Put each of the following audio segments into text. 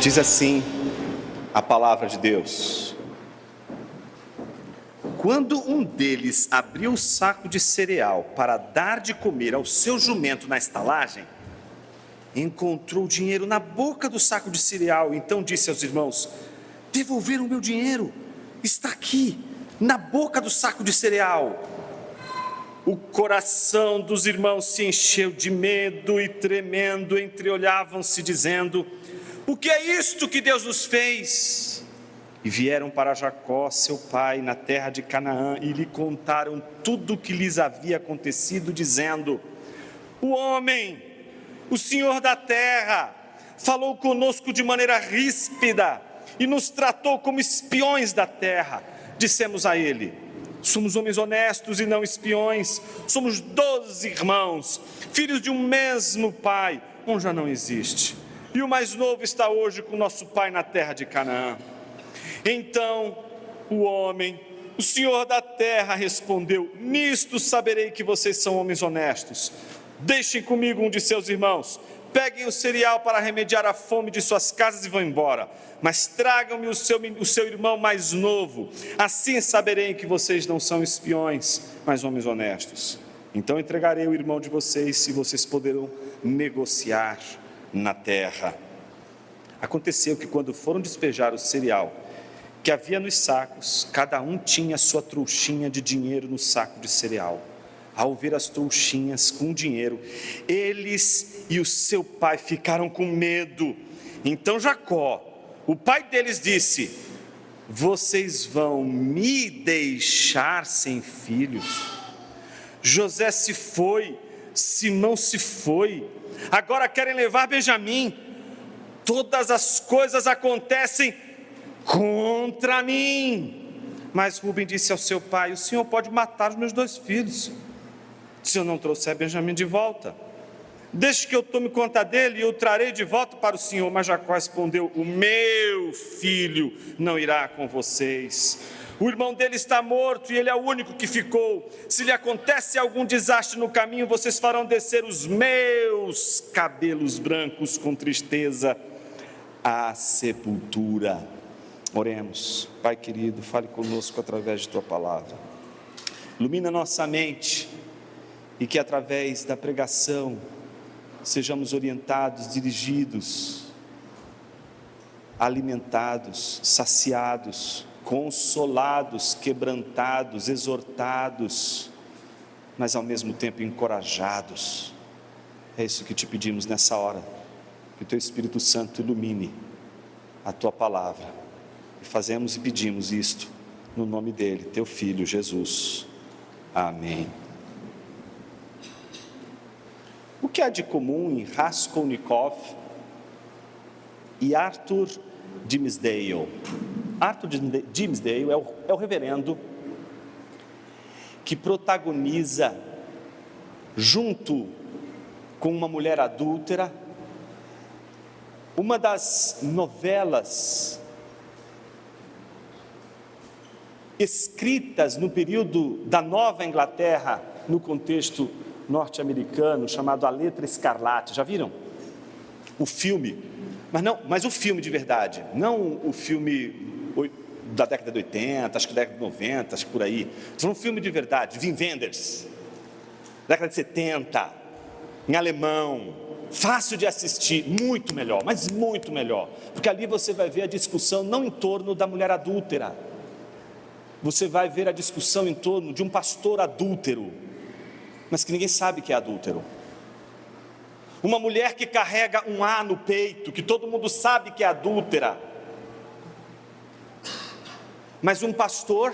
Diz assim a palavra de Deus: quando um deles abriu o saco de cereal para dar de comer ao seu jumento na estalagem, encontrou dinheiro na boca do saco de cereal. Então disse aos irmãos: devolveram o meu dinheiro, está aqui, na boca do saco de cereal. O coração dos irmãos se encheu de medo e, tremendo, entreolhavam-se, dizendo: o que é isto que Deus nos fez? E vieram para Jacó, seu pai, na terra de Canaã, e lhe contaram tudo o que lhes havia acontecido, dizendo: o homem, o Senhor da terra, falou conosco de maneira ríspida e nos tratou como espiões da terra. Dissemos a ele: somos homens honestos e não espiões, somos 12 irmãos, filhos de um mesmo pai, um já não existe, e o mais novo está hoje com nosso pai na terra de Canaã. Então o homem, o Senhor da terra, respondeu: nisto saberei que vocês são homens honestos. Deixem comigo um de seus irmãos, peguem o cereal para remediar a fome de suas casas e vão embora, mas tragam-me o seu irmão mais novo, assim saberei que vocês não são espiões, mas homens honestos. Então entregarei o irmão de vocês e vocês poderão negociar na terra. Aconteceu que quando foram despejar o cereal que havia nos sacos, cada um tinha sua trouxinha de dinheiro no saco de cereal. Ao ver as trouxinhas com dinheiro, eles e o seu pai ficaram com medo. Então Jacó, o pai deles, disse: vocês vão me deixar sem filhos? José se foi, Simão se foi, agora querem levar Benjamim. Todas as coisas acontecem contra mim. Mas Rúben disse ao seu pai: o senhor pode matar os meus 2 filhos, se eu não trouxer Benjamim de volta. Deixe que eu tome conta dele e o trarei de volta para o senhor. Mas Jacó respondeu: o meu filho não irá com vocês. O irmão dele está morto e ele é o único que ficou. Se lhe acontece algum desastre no caminho, vocês farão descer os meus cabelos brancos com tristeza à sepultura. Oremos. Pai querido, fale conosco através de tua palavra. Ilumina nossa mente e que através da pregação sejamos orientados, dirigidos, alimentados, saciados, consolados, quebrantados, exortados, mas ao mesmo tempo encorajados. É isso que te pedimos nessa hora, que o teu Espírito Santo ilumine a tua palavra, e fazemos e pedimos isto no nome dele, teu Filho Jesus, amém. O que há de comum em Raskolnikov e Arthur Dimmesdale? Arthur Dimmesdale é o reverendo que protagoniza, junto com uma mulher adúltera, uma das novelas escritas no período da Nova Inglaterra, no contexto norte-americano, chamado A Letra Escarlate. Já viram? O filme, mas o filme de verdade, não o filme da década de 80, acho que da década de 90, acho que por aí. Foi um filme de verdade, Wim Wenders, década de 70, em alemão, fácil de assistir, muito melhor, mas muito melhor, porque ali você vai ver a discussão não em torno da mulher adúltera, você vai ver a discussão em torno de um pastor adúltero, mas que ninguém sabe que é adúltero. Uma mulher que carrega um A no peito, que todo mundo sabe que é adúltera. Mas um pastor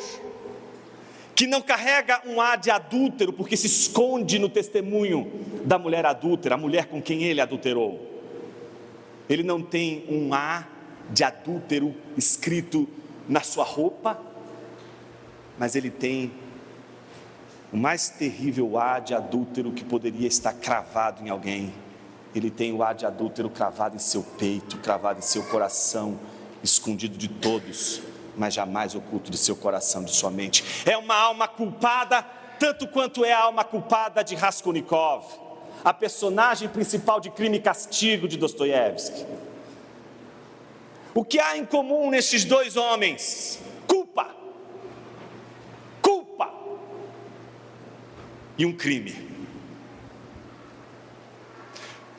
que não carrega um A de adúltero, porque se esconde no testemunho da mulher adúltera, a mulher com quem ele adulterou. Ele não tem um A de adúltero escrito na sua roupa, mas ele tem o mais terrível A de adúltero que poderia estar cravado em alguém. Ele tem o A de adúltero cravado em seu peito, cravado em seu coração, escondido de todos, mas jamais oculto de seu coração, de sua mente. É uma alma culpada, tanto quanto é a alma culpada de Raskolnikov, a personagem principal de Crime e Castigo de Dostoiévski. O que há em comum nesses dois homens? Culpa. Culpa. E um crime.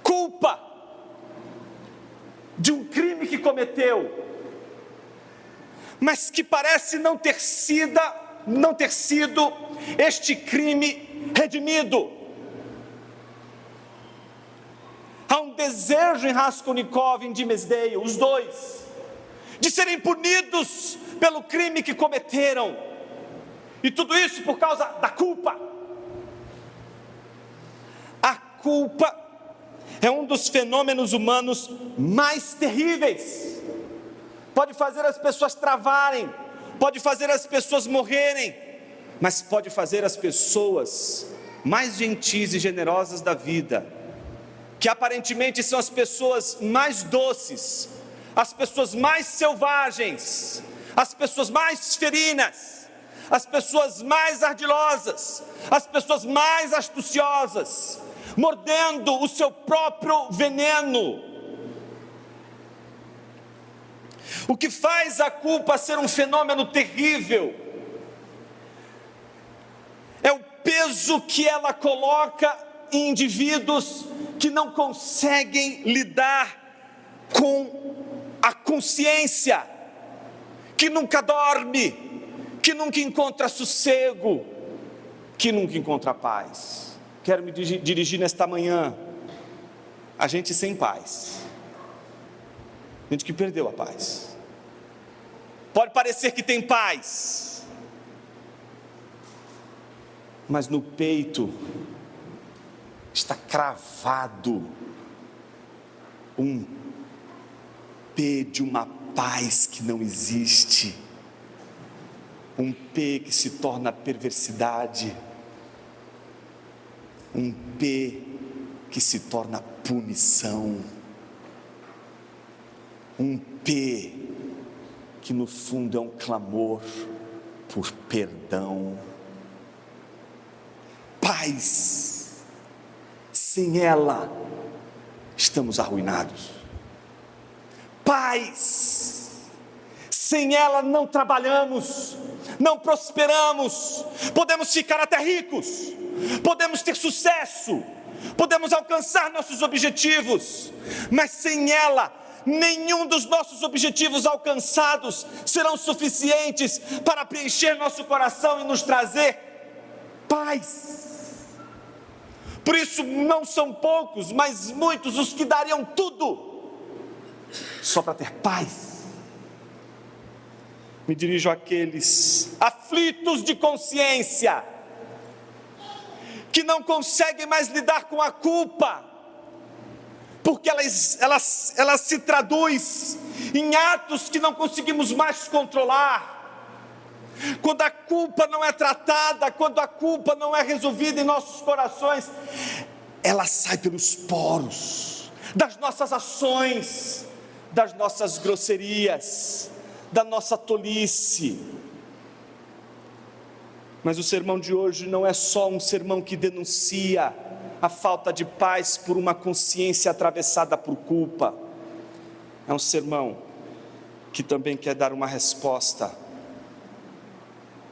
Culpa de um crime que cometeu, mas que parece não ter sido este crime redimido. Há um desejo em Raskolnikov e em Dimes Dale, os dois, de serem punidos pelo crime que cometeram, e tudo isso por causa da culpa. A culpa é um dos fenômenos humanos mais terríveis. Pode fazer as pessoas travarem, pode fazer as pessoas morrerem, mas pode fazer as pessoas mais gentis e generosas da vida, que aparentemente são as pessoas mais doces, as pessoas mais selvagens, as pessoas mais ferinas, as pessoas mais ardilosas, as pessoas mais astuciosas, mordendo o seu próprio veneno. O que faz a culpa ser um fenômeno terrível é o peso que ela coloca em indivíduos que não conseguem lidar com a consciência, que nunca dorme, que nunca encontra sossego, que nunca encontra paz. Quero me dirigir nesta manhã a gente sem paz, gente que perdeu a paz. Pode parecer que tem paz, mas no peito está cravado um P de uma paz que não existe, um P que se torna perversidade, um P que se torna punição, um P que no fundo é um clamor por perdão. Paz, sem ela estamos arruinados. Paz, sem ela não trabalhamos, não prosperamos, podemos ficar até ricos, podemos ter sucesso, podemos alcançar nossos objetivos, mas sem ela, nenhum dos nossos objetivos alcançados serão suficientes para preencher nosso coração e nos trazer paz. Por isso não são poucos, mas muitos os que dariam tudo só para ter paz. Me dirijo àqueles aflitos de consciência, que não conseguem mais lidar com a culpa, porque ela se traduz em atos que não conseguimos mais controlar. Quando a culpa não é tratada, quando a culpa não é resolvida em nossos corações, ela sai pelos poros das nossas ações, das nossas grosserias, da nossa tolice. Mas o sermão de hoje não é só um sermão que denuncia a falta de paz por uma consciência atravessada por culpa. É um sermão que também quer dar uma resposta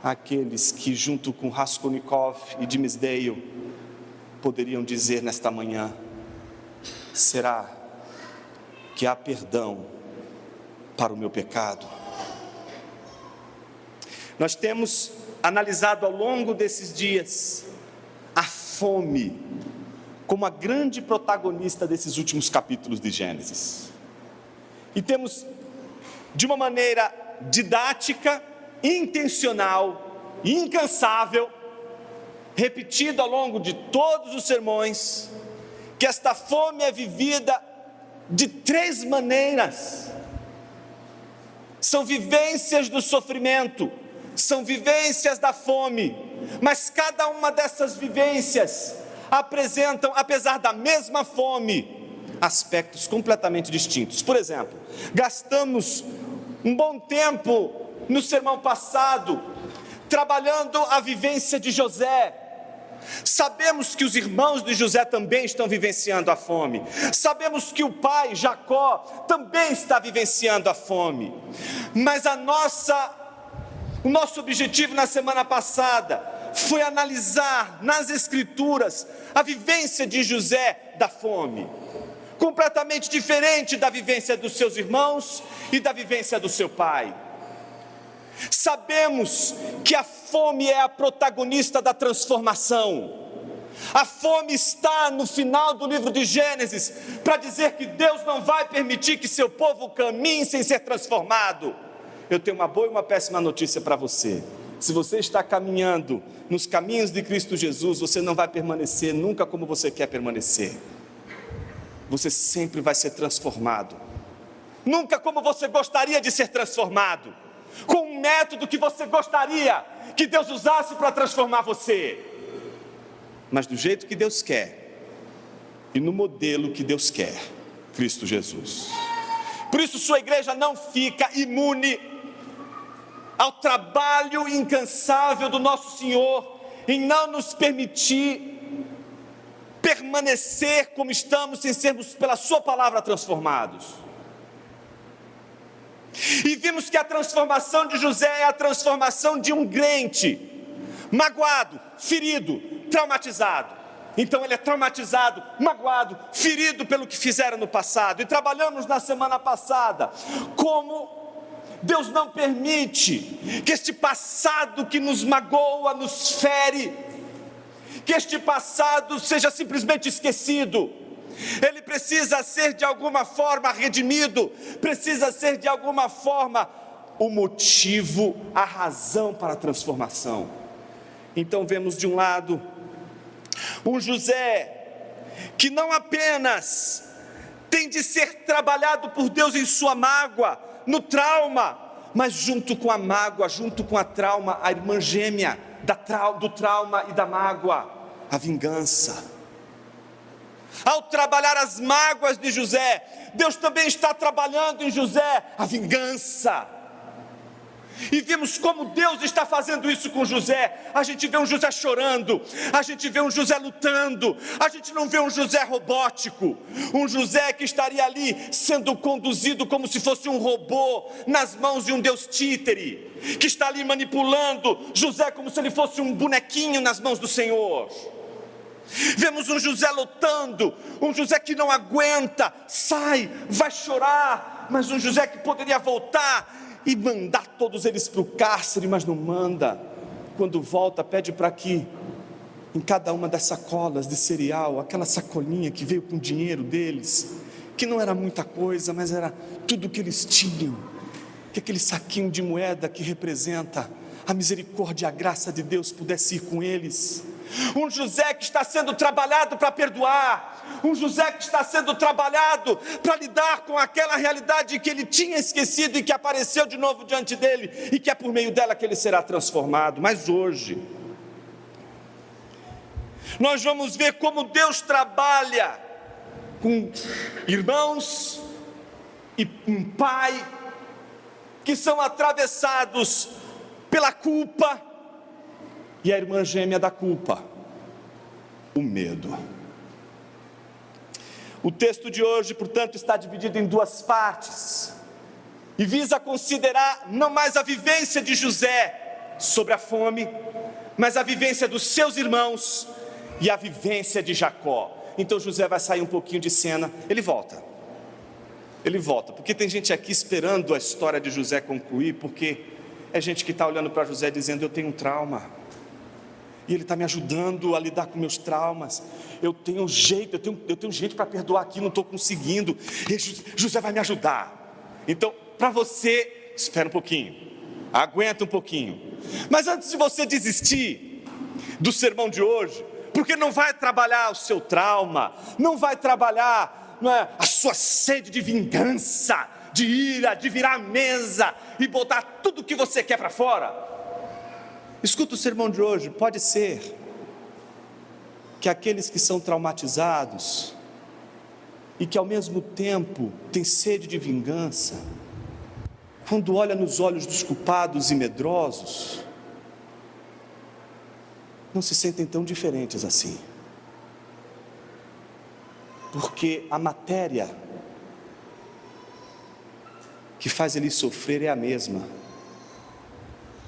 àqueles que, junto com Raskolnikov e Dimes Dale, poderiam dizer nesta manhã: será que há perdão para o meu pecado? Nós temos analisado ao longo desses dias a fome como a grande protagonista desses últimos capítulos de Gênesis, e temos, de uma maneira didática, intencional e incansável, repetido ao longo de todos os sermões, que esta fome é vivida de três maneiras. São vivências do sofrimento, são vivências da fome, mas cada uma dessas vivências apresentam, apesar da mesma fome, aspectos completamente distintos. Por exemplo, gastamos um bom tempo no sermão passado trabalhando a vivência de José, Sabemos que os irmãos de José também estão vivenciando a fome. Sabemos que o pai, Jacó, também está vivenciando a fome. Mas o nosso objetivo na semana passada foi analisar nas Escrituras a vivência de José da fome, completamente diferente da vivência dos seus irmãos e da vivência do seu pai. Sabemos que a fome é a protagonista da transformação. A fome está no final do livro de Gênesis para dizer que Deus não vai permitir que seu povo caminhe sem ser transformado. Eu tenho uma boa e uma péssima notícia para você. Se você está caminhando nos caminhos de Cristo Jesus, você não vai permanecer nunca como você quer permanecer. Você sempre vai ser transformado. Nunca como você gostaria de ser transformado, com um método que você gostaria que Deus usasse para transformar você, mas do jeito que Deus quer e no modelo que Deus quer, Cristo Jesus. Por isso sua igreja não fica imune ao trabalho incansável do nosso Senhor em não nos permitir permanecer como estamos sem sermos pela sua palavra transformados. E vimos que a transformação de José é a transformação de um crente magoado, ferido, traumatizado. Então ele é traumatizado, magoado, ferido pelo que fizeram no passado. E trabalhamos na semana passada como Deus não permite que este passado que nos magoa, nos fere, que este passado seja simplesmente esquecido. Ele precisa ser de alguma forma redimido, precisa ser de alguma forma o motivo, a razão para a transformação. Então vemos de um lado um José que não apenas tem de ser trabalhado por Deus em sua mágoa, no trauma, mas junto com a mágoa, junto com a trauma, a irmã gêmea do trauma e da mágoa, a vingança. Ao trabalhar as mágoas de José, Deus também está trabalhando em José a vingança. E vimos como Deus está fazendo isso com José. A gente vê um José chorando, a gente vê um José lutando, a gente não vê um José robótico, um José que estaria ali sendo conduzido como se fosse um robô nas mãos de um Deus títere, que está ali manipulando José como se ele fosse um bonequinho nas mãos do Senhor. Vemos um José lutando, um José que não aguenta, sai, vai chorar, mas um José que poderia voltar e mandar todos eles para o cárcere, mas não manda. Quando volta, pede para que em cada uma das sacolas de cereal, aquela sacolinha que veio com o dinheiro deles, que não era muita coisa, mas era tudo que eles tinham, que aquele saquinho de moeda que representa a misericórdia e a graça de Deus pudesse ir com eles. Um José que está sendo trabalhado para perdoar, um José que está sendo trabalhado para lidar com aquela realidade que ele tinha esquecido e que apareceu de novo diante dele, e que é por meio dela que ele será transformado. Mas hoje nós vamos ver como Deus trabalha com irmãos e um pai que são atravessados pela culpa, e a irmã gêmea da culpa, o medo. O texto de hoje, portanto, está dividido em duas partes, e visa considerar não mais a vivência de José sobre a fome, mas a vivência dos seus irmãos e a vivência de Jacó. Então José vai sair um pouquinho de cena, ele volta, porque tem gente aqui esperando a história de José concluir, porque é gente que está olhando para José dizendo: eu tenho um trauma, e ele está me ajudando a lidar com meus traumas, eu tenho jeito para perdoar aqui, não estou conseguindo, e José vai me ajudar. Então, para você, espera um pouquinho, aguenta um pouquinho, mas antes de você desistir do sermão de hoje, porque não vai trabalhar o seu trauma, não vai trabalhar a sua sede de vingança, de ira, de virar a mesa e botar tudo o que você quer para fora. Escuta o sermão de hoje. Pode ser que aqueles que são traumatizados e que ao mesmo tempo têm sede de vingança, quando olha nos olhos dos culpados e medrosos, não se sentem tão diferentes assim. Porque a matéria que faz eles sofrer é a mesma,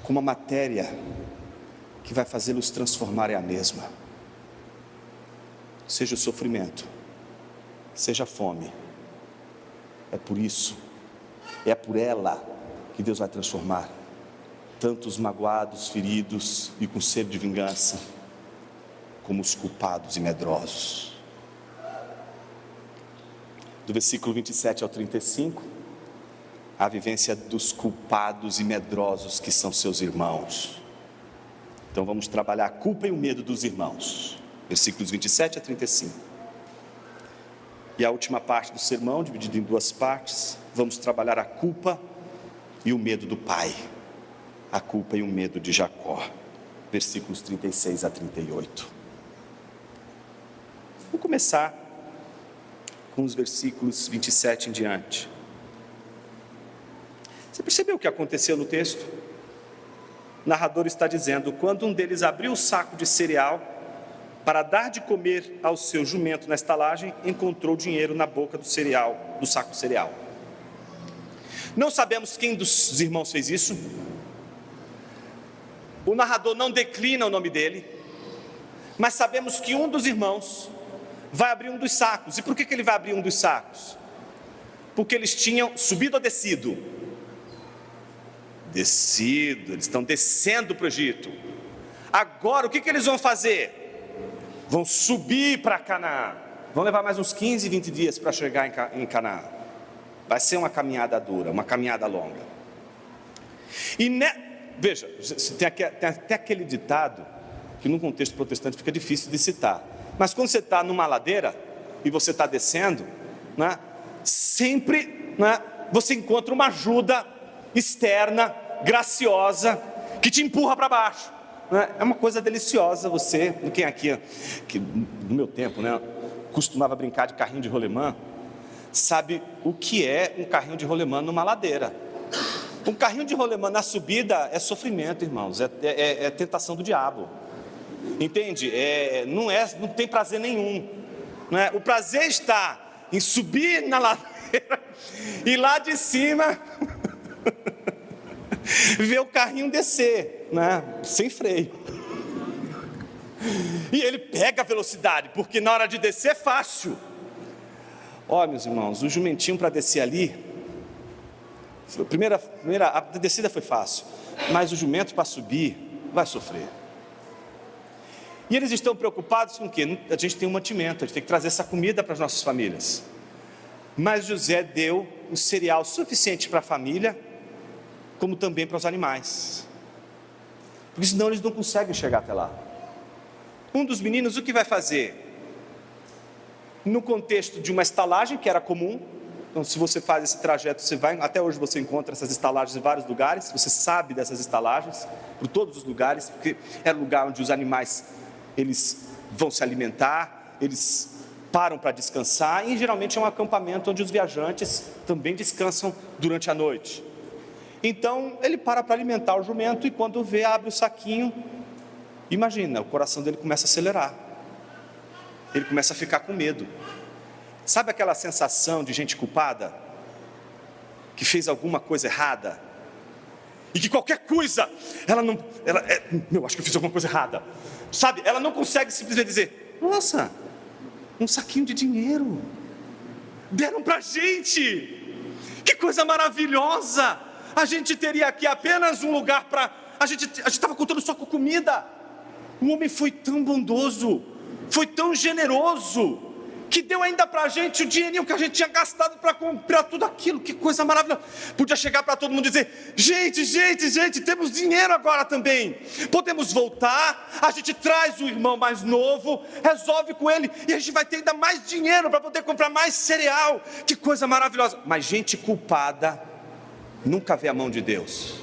como a matéria que vai fazê-los transformar é a mesma. Seja o sofrimento, seja a fome, é por isso, é por ela que Deus vai transformar tanto os magoados, feridos e com sede de vingança, como os culpados e medrosos. Do versículo 27 ao 35, a vivência dos culpados e medrosos que são seus irmãos. Então vamos trabalhar a culpa e o medo dos irmãos, versículos 27 a 35. E a última parte do sermão, dividida em duas partes, vamos trabalhar a culpa e o medo do pai. A culpa e o medo de Jacó, versículos 36 a 38. Vou começar com os versículos 27 em diante. Você percebeu o que aconteceu no texto? O narrador está dizendo: quando um deles abriu o saco de cereal para dar de comer ao seu jumento na estalagem, encontrou dinheiro na boca do saco de cereal. Não sabemos quem dos irmãos fez isso. O narrador não declina o nome dele, mas sabemos que um dos irmãos vai abrir um dos sacos. E por que ele vai abrir um dos sacos? Porque eles tinham subido ou descido? Descido, eles estão descendo para o Egito. Agora o que eles vão fazer? Vão subir para Canaã. Vão levar mais uns 15, 20 dias para chegar em Canaã. Vai ser uma caminhada dura, uma caminhada longa. Veja, tem até aquele ditado que num contexto protestante fica difícil de citar. Mas quando você está numa ladeira e você está descendo, né, sempre, né, você encontra uma ajuda externa, graciosa, que te empurra para baixo. Né? É uma coisa deliciosa você, quem aqui, que no meu tempo, né, costumava brincar de carrinho de rolemã, sabe o que é um carrinho de rolemã numa ladeira. Um carrinho de rolemã na subida é sofrimento, irmãos, é tentação do diabo, entende? Não tem prazer nenhum, né? O prazer está em subir na ladeira e lá de cima ver o carrinho descer, né? Sem freio. E ele pega a velocidade, porque na hora de descer é fácil. Ó, meus irmãos, o jumentinho para descer ali, a descida foi fácil, mas o jumento para subir vai sofrer. E eles estão preocupados com o quê? A gente tem um mantimento, a gente tem que trazer essa comida para as nossas famílias. Mas José deu um cereal suficiente para a família, como também para os animais, porque senão eles não conseguem chegar até lá. Um dos meninos, o que vai fazer? No contexto de uma estalagem que era comum, então se você faz esse trajeto, até hoje você encontra essas estalagens em vários lugares, você sabe dessas estalagens, por todos os lugares, porque era o lugar onde os animais, eles vão se alimentar, eles param para descansar, e geralmente é um acampamento onde os viajantes também descansam durante a noite. Então ele para alimentar o jumento, e quando vê, abre o saquinho, imagina, o coração dele começa a acelerar, ele começa a ficar com medo. Sabe aquela sensação de gente culpada, que fez alguma coisa errada, e que qualquer coisa, acho que eu fiz alguma coisa errada, sabe, ela não consegue simplesmente dizer: nossa, um saquinho de dinheiro, deram pra gente, que coisa maravilhosa, a gente teria aqui apenas um lugar para, a gente estava contando só com comida. O homem foi tão bondoso, foi tão generoso, que deu ainda para a gente o dinheirinho que a gente tinha gastado para comprar tudo aquilo. Que coisa maravilhosa. Podia chegar para todo mundo e dizer: gente, temos dinheiro agora também, podemos voltar, a gente traz o irmão mais novo, resolve com ele, e a gente vai ter ainda mais dinheiro para poder comprar mais cereal. Que coisa maravilhosa. Mas gente culpada nunca vê a mão de Deus.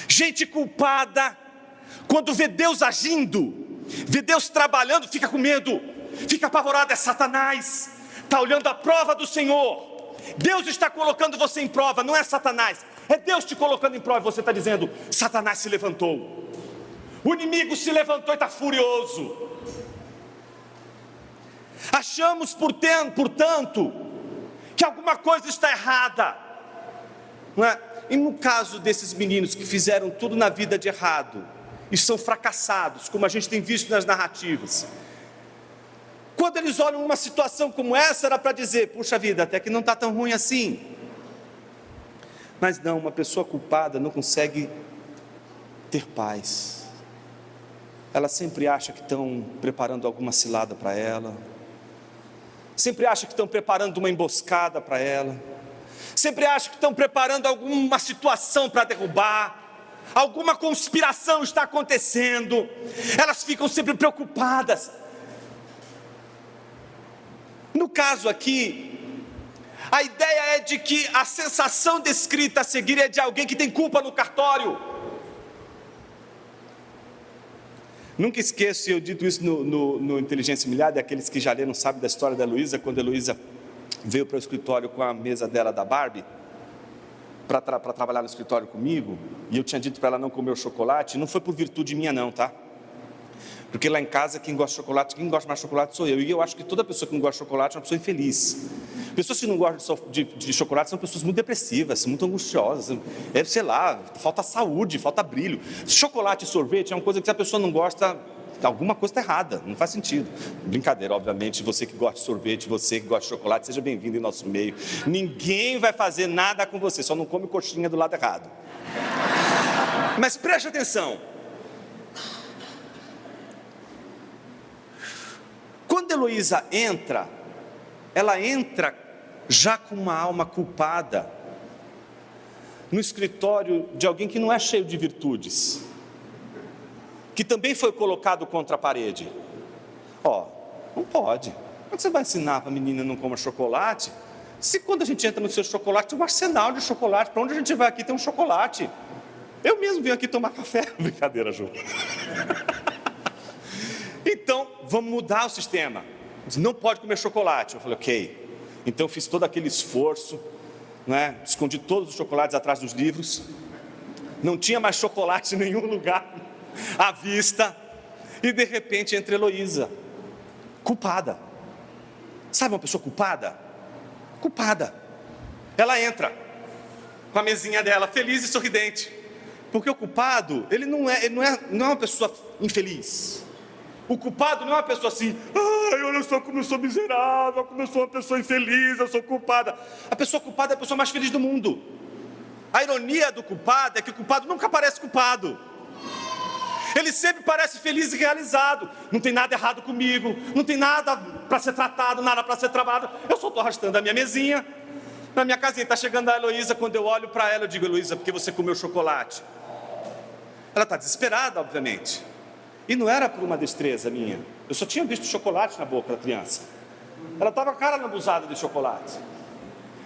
Gente culpada, quando vê Deus agindo, vê Deus trabalhando, fica com medo, fica apavorado. É Satanás, está olhando a prova do Senhor. Deus está colocando você em prova, não é Satanás, é Deus te colocando em prova. E você está dizendo: Satanás se levantou, O inimigo se levantou e está furioso. Achamos, portanto, que alguma coisa está errada, não é? E no caso desses meninos que fizeram tudo na vida de errado e são fracassados, como a gente tem visto nas narrativas, quando eles olham uma situação como essa, era para dizer: puxa vida, até que não está tão ruim assim. Mas não, uma pessoa culpada não consegue ter paz. Ela sempre acha que estão preparando alguma cilada para ela, sempre acha que estão preparando uma emboscada para ela, sempre acha que estão preparando alguma situação para derrubar, alguma conspiração está acontecendo. Elas ficam sempre preocupadas. No caso aqui, a ideia é de que a sensação descrita a seguir é de alguém que tem culpa no cartório. Nunca esqueço, e eu dito isso no Inteligência Milhada, aqueles que já leram sabem da história da Heloísa, quando a Heloísa veio para o escritório com a mesa dela da Barbie, para trabalhar no escritório comigo, e eu tinha dito para ela não comer o chocolate. Não foi por virtude minha não, tá? Porque lá em casa, quem gosta de chocolate, quem gosta mais de chocolate sou eu. E eu acho que toda pessoa que não gosta de chocolate é uma pessoa infeliz. Pessoas que não gostam de chocolate são pessoas muito depressivas, muito angustiosas. Sei lá, falta saúde, falta brilho. Chocolate e sorvete é uma coisa que se a pessoa não gosta, alguma coisa está errada, não faz sentido. Brincadeira, obviamente, você que gosta de sorvete, você que gosta de chocolate, seja bem-vindo em nosso meio. Ninguém vai fazer nada com você, só não come coxinha do lado errado. Mas preste atenção. Quando Heloísa entra, ela entra já com uma alma culpada, no escritório de alguém que não é cheio de virtudes, que também foi colocado contra a parede. Não pode. Como é que você vai ensinar para a menina não comer chocolate, se quando a gente entra no seu chocolate tem um arsenal de chocolate? Para onde a gente vai aqui tem um chocolate. Eu mesmo vim aqui tomar café. Brincadeira, Ju. Então, vamos mudar o sistema. Não pode comer chocolate. Eu falei, ok. Então, fiz todo aquele esforço, né? Escondi todos os chocolates atrás dos livros. Não tinha mais chocolate em nenhum lugar à vista. E, de repente, entra Heloísa, culpada. Sabe uma pessoa culpada? Culpada. Ela entra com a mesinha dela, feliz e sorridente. Porque o culpado, ele não é uma pessoa infeliz. O culpado não é uma pessoa assim: ai, olha só como eu sou miserável, como eu sou uma pessoa infeliz, eu sou culpada. A pessoa culpada é a pessoa mais feliz do mundo. A ironia do culpado é que o culpado nunca parece culpado. Ele sempre parece feliz e realizado. Não tem nada errado comigo, não tem nada para ser tratado, nada para ser trabalhado. Eu só estou arrastando a minha mesinha na minha casinha. Está chegando a Heloísa, quando eu olho para ela, eu digo: Heloísa, por que você comeu chocolate? Ela está desesperada, obviamente. E não era por uma destreza minha. Eu só tinha visto chocolate na boca da criança. Ela estava com a cara lambuzada de chocolate.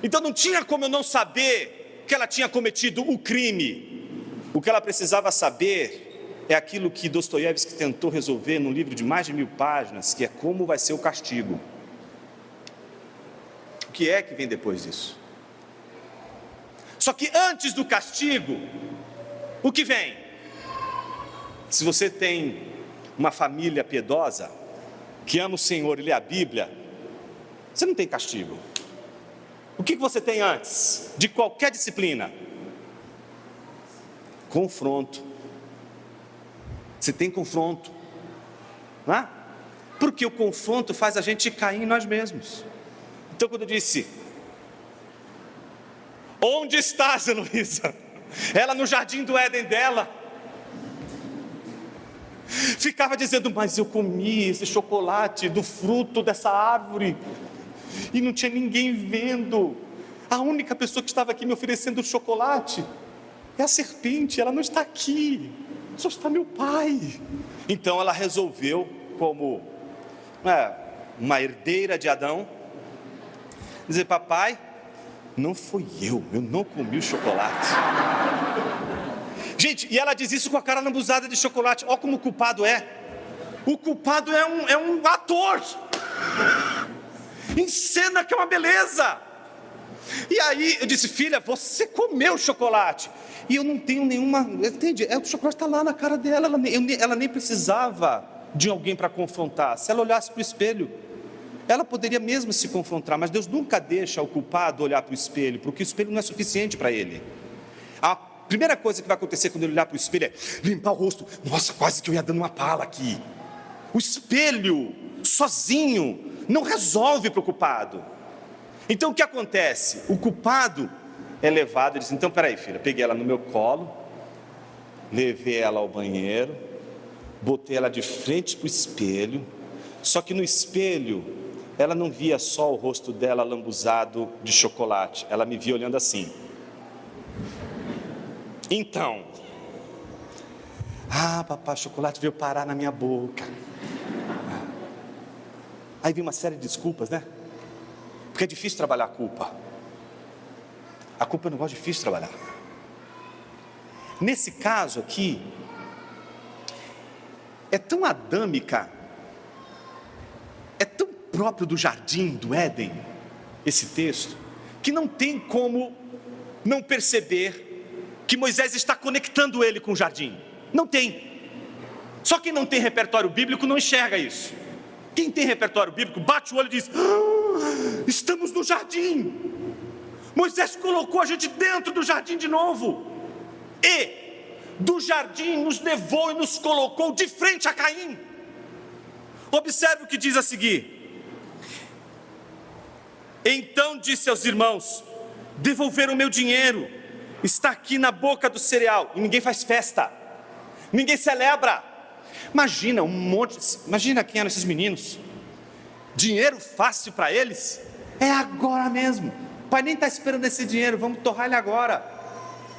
Então não tinha como eu não saber que ela tinha cometido o crime. O que ela precisava saber é aquilo que Dostoiévski tentou resolver num livro de mais de 1000 páginas, que é como vai ser o castigo. O que é que vem depois disso? Só que antes do castigo, o que vem? Se você tem uma família piedosa, que ama o Senhor e lê a Bíblia, você não tem castigo. O que você tem antes de qualquer disciplina? Confronto. Você tem confronto, não é? Porque o confronto faz a gente cair em nós mesmos. Então, quando eu disse: onde estás, Heloísa? Ela no jardim do Éden dela ficava dizendo: mas eu comi esse chocolate do fruto dessa árvore e não tinha ninguém vendo. A única pessoa que estava aqui me oferecendo chocolate é a serpente, ela não está aqui, só está meu pai. Então ela resolveu, como uma herdeira de Adão, dizer: papai, não fui eu não comi o chocolate. Gente, e ela diz isso com a cara lambuzada de chocolate. Olha como o culpado é. O culpado é um ator. Em cena, que é uma beleza. E aí eu disse: filha, você comeu chocolate. E eu não tenho nenhuma, entende? O chocolate está lá na cara dela, ela nem precisava de alguém para confrontar. Se ela olhasse para o espelho, ela poderia mesmo se confrontar, mas Deus nunca deixa o culpado olhar para o espelho, porque o espelho não é suficiente para ele. A primeira coisa que vai acontecer quando ele olhar para o espelho é limpar o rosto. Nossa, quase que eu ia dando uma pala aqui. O espelho, sozinho, não resolve para o culpado. Então o que acontece? O culpado é levado e diz: então peraí, filha, peguei ela no meu colo, levei ela ao banheiro, botei ela de frente para o espelho, só que no espelho ela não via só o rosto dela lambuzado de chocolate, ela me via olhando assim. Então, papai, chocolate veio parar na minha boca. Aí vem uma série de desculpas, né? Porque é difícil trabalhar a culpa. A culpa é um negócio difícil de trabalhar. Nesse caso aqui, é tão adâmica, é tão próprio do jardim do Éden, esse texto, que não tem como não perceber que Moisés está conectando ele com o jardim. Não tem. Só quem não tem repertório bíblico não enxerga isso. Quem tem repertório bíblico bate o olho e diz: estamos no jardim. Moisés colocou a gente dentro do jardim de novo. E do jardim nos levou e nos colocou de frente a Caim. Observe o que diz a seguir: então disse aos irmãos: devolveram o meu dinheiro, está aqui na boca do cereal. E ninguém faz festa, ninguém celebra. Imagina imagina quem eram esses meninos. Dinheiro fácil para eles é agora mesmo. O pai nem está esperando esse dinheiro, vamos torrar ele agora.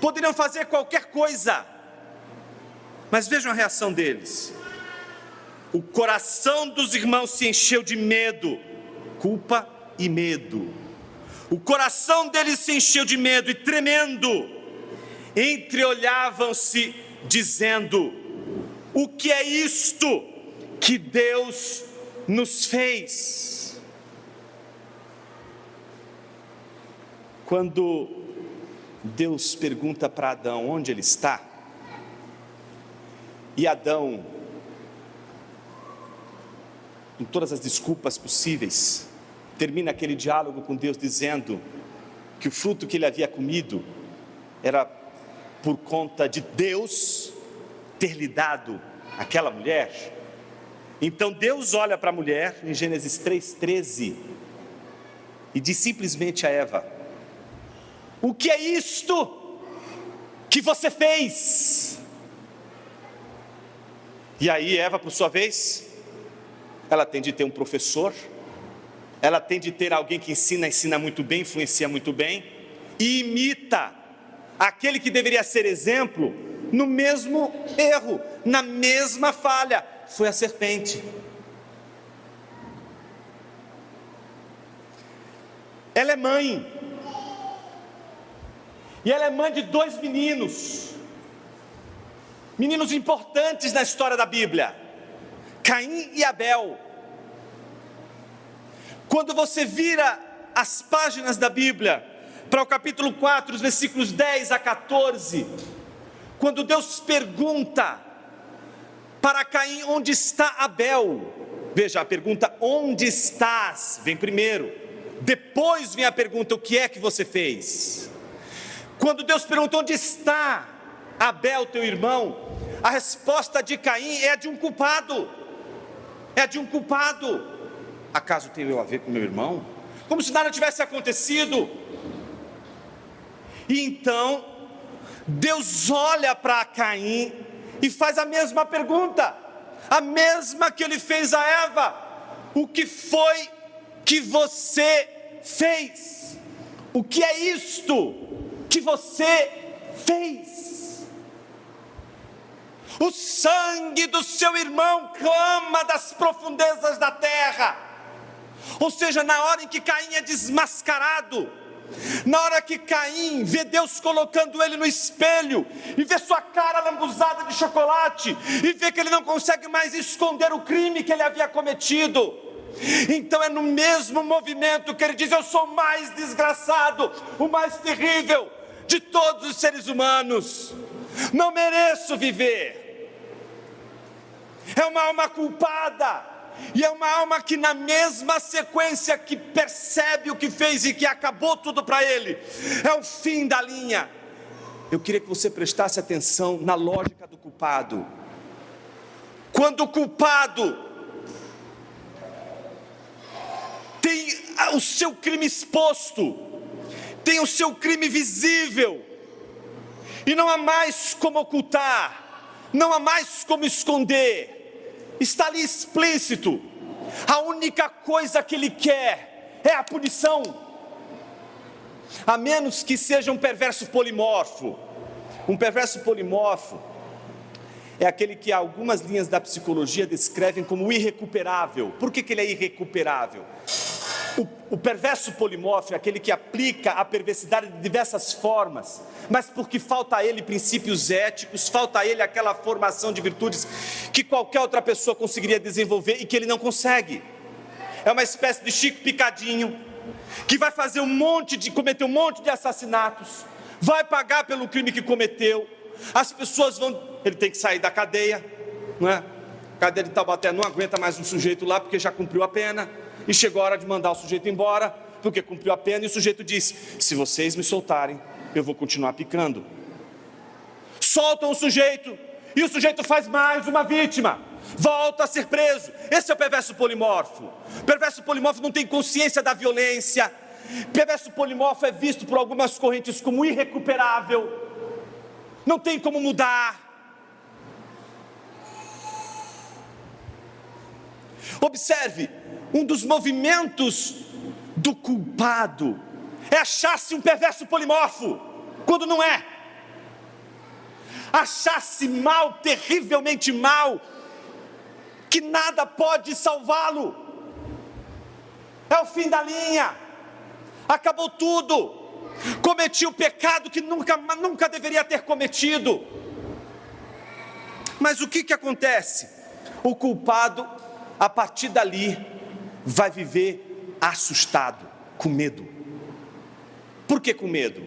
Poderiam fazer qualquer coisa, mas vejam a reação deles. O coração dos irmãos se encheu de medo, culpa e medo. O coração deles se encheu de medo e tremendo, entreolhavam-se dizendo: o que é isto que Deus nos fez? Quando Deus pergunta para Adão onde ele está, e Adão, com todas as desculpas possíveis, termina aquele diálogo com Deus dizendo que o fruto que ele havia comido era por conta de Deus ter lhe dado aquela mulher. Então Deus olha para a mulher em Gênesis 3:13 e diz simplesmente a Eva: o que é isto que você fez? E aí Eva, por sua vez, ela tem de ter um professor, ela tem de ter alguém que ensina muito bem, influencia muito bem, e imita aquele que deveria ser exemplo no mesmo erro, na mesma falha. Foi a serpente. Ela é mãe, e ela é mãe de 2 meninos importantes na história da Bíblia, Caim e Abel. Quando você vira as páginas da Bíblia para o capítulo 4, os versículos 10 a 14, quando Deus pergunta para Caim onde está Abel, veja, a pergunta onde estás vem primeiro, depois vem a pergunta o que é que você fez. Quando Deus pergunta onde está Abel, teu irmão, a resposta de Caim é de um culpado. É de um culpado. Acaso tenho eu a ver com meu irmão? Como se nada tivesse acontecido. E então Deus olha para Caim e faz a mesma pergunta, a mesma que ele fez a Eva: o que foi que você fez? O que é isto que você fez? O sangue do seu irmão clama das profundezas da terra. Ou seja, na hora em que Caim é desmascarado, na hora que Caim vê Deus colocando ele no espelho, e vê sua cara lambuzada de chocolate, e vê que ele não consegue mais esconder o crime que ele havia cometido, Então é no mesmo movimento que ele diz: eu sou o mais desgraçado, o mais terrível de todos os seres humanos, não mereço viver. É uma alma culpada, e é uma alma que na mesma sequência que percebe o que fez e que acabou tudo para ele, é o fim da linha. Eu queria que você prestasse atenção na lógica do culpado. Quando o culpado tem o seu crime exposto, tem o seu crime visível, e não há mais como ocultar, não há mais como esconder, está ali explícito, a única coisa que ele quer é a punição, a menos que seja um perverso polimorfo. Um perverso polimorfo é aquele que algumas linhas da psicologia descrevem como irrecuperável. Por que ele é irrecuperável? O perverso polimorfo é aquele que aplica a perversidade de diversas formas, mas porque falta a ele princípios éticos, falta a ele aquela formação de virtudes que qualquer outra pessoa conseguiria desenvolver e que ele não consegue. É uma espécie de Chico Picadinho, que vai fazer cometer um monte de assassinatos, vai pagar pelo crime que cometeu, as pessoas ele tem que sair da cadeia, não é? A cadeia de Taubaté não aguenta mais um sujeito lá, porque já cumpriu a pena, e chegou a hora de mandar o sujeito embora, porque cumpriu a pena, e o sujeito disse: se vocês me soltarem, eu vou continuar picando. Soltam o sujeito, e o sujeito faz mais uma vítima, volta a ser preso. Esse é o perverso polimorfo. O perverso polimorfo não tem consciência da violência. O perverso polimorfo é visto por algumas correntes como irrecuperável, não tem como mudar. Observe, um dos movimentos do culpado é achar-se um perverso polimorfo, quando não é. Achar-se mal, terrivelmente mal, que nada pode salvá-lo. É o fim da linha, acabou tudo, cometi o pecado que nunca deveria ter cometido. Mas o que acontece? O culpado, a partir dali, vai viver assustado, com medo. Por que com medo?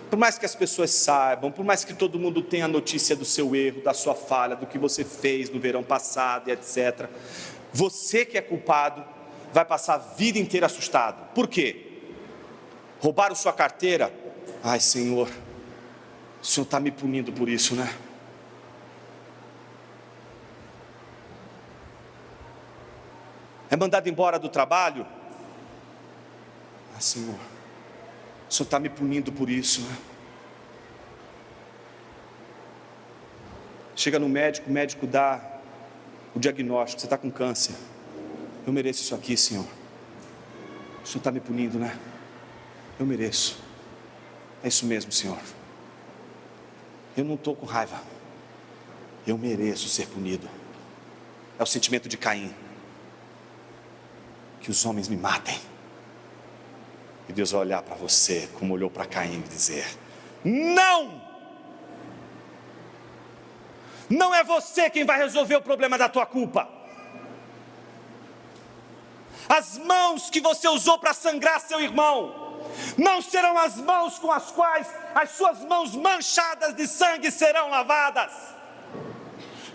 Por mais que as pessoas saibam, por mais que todo mundo tenha notícia do seu erro, da sua falha, do que você fez no verão passado e etc., você que é culpado vai passar a vida inteira assustado. Por quê? Roubaram sua carteira? Ai, Senhor, o Senhor está me punindo por isso, né? É mandado embora do trabalho? Ah, Senhor, o Senhor está me punindo por isso, né? Chega no médico, o médico dá o diagnóstico: você está com câncer. Eu mereço isso aqui, Senhor. O Senhor está me punindo, né? Eu mereço. É isso mesmo, Senhor. Eu não estou com raiva. Eu mereço ser punido. É o sentimento de Caim. Que os homens me matem. E Deus vai olhar para você como olhou para Caim e dizer: não! Não é você quem vai resolver o problema da tua culpa. As mãos que você usou para sangrar seu irmão não serão as mãos com as quais as suas mãos manchadas de sangue serão lavadas.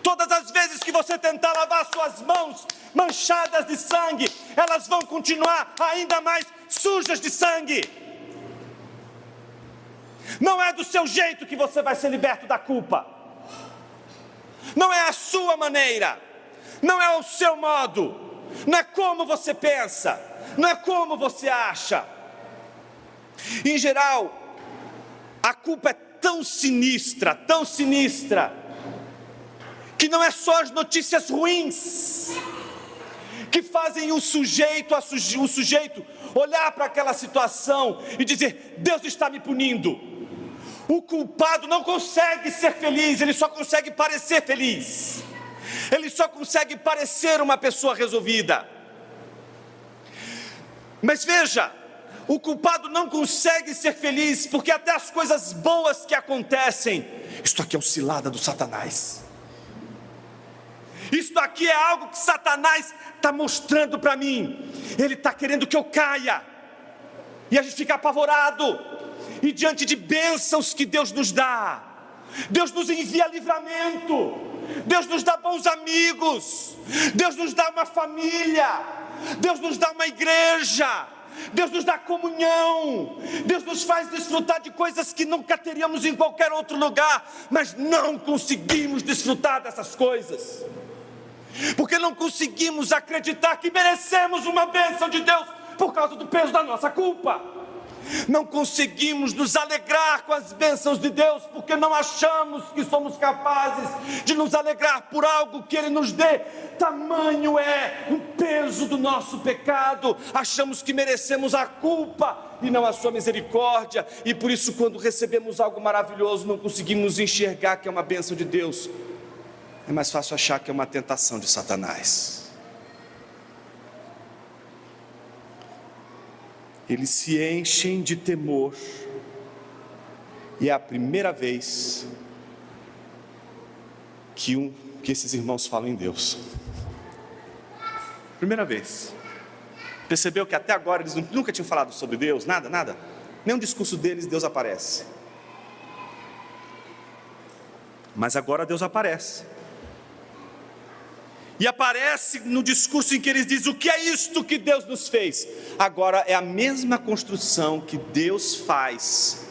Todas as vezes que você tentar lavar suas mãos manchadas de sangue, elas vão continuar ainda mais sujas de sangue. Não é do seu jeito que você vai ser liberto da culpa. Não é a sua maneira, não é o seu modo, não é como você pensa, não é como você acha. Em geral, a culpa é tão sinistra, que não é só as notícias ruins que fazem o sujeito olhar para aquela situação e dizer: Deus está me punindo. O culpado não consegue ser feliz, ele só consegue parecer feliz, ele só consegue parecer uma pessoa resolvida. Mas veja, o culpado não consegue ser feliz, porque até as coisas boas que acontecem, isto aqui é uma cilada do Satanás. Isto aqui é algo que Satanás está mostrando para mim. Ele está querendo que eu caia. E a gente fica apavorado. E diante de bênçãos que Deus nos dá, Deus nos envia livramento, Deus nos dá bons amigos, Deus nos dá uma família, Deus nos dá uma igreja, Deus nos dá comunhão, Deus nos faz desfrutar de coisas que nunca teríamos em qualquer outro lugar, mas não conseguimos desfrutar dessas coisas, porque não conseguimos acreditar que merecemos uma bênção de Deus por causa do peso da nossa culpa. Não conseguimos nos alegrar com as bênçãos de Deus, porque não achamos que somos capazes de nos alegrar por algo que Ele nos dê. Tamanho é o peso do nosso pecado, achamos que merecemos a culpa e não a sua misericórdia, e por isso quando recebemos algo maravilhoso, não conseguimos enxergar que é uma bênção de Deus. É mais fácil achar que é uma tentação de Satanás. Eles se enchem de temor, e é a primeira vez que esses irmãos falam em Deus. Primeira vez. Percebeu que até agora eles nunca tinham falado sobre Deus, nada. Nenhum discurso deles Deus aparece. Mas agora Deus aparece. E aparece no discurso em que eles dizem: o que é isto que Deus nos fez? Agora é a mesma construção que Deus faz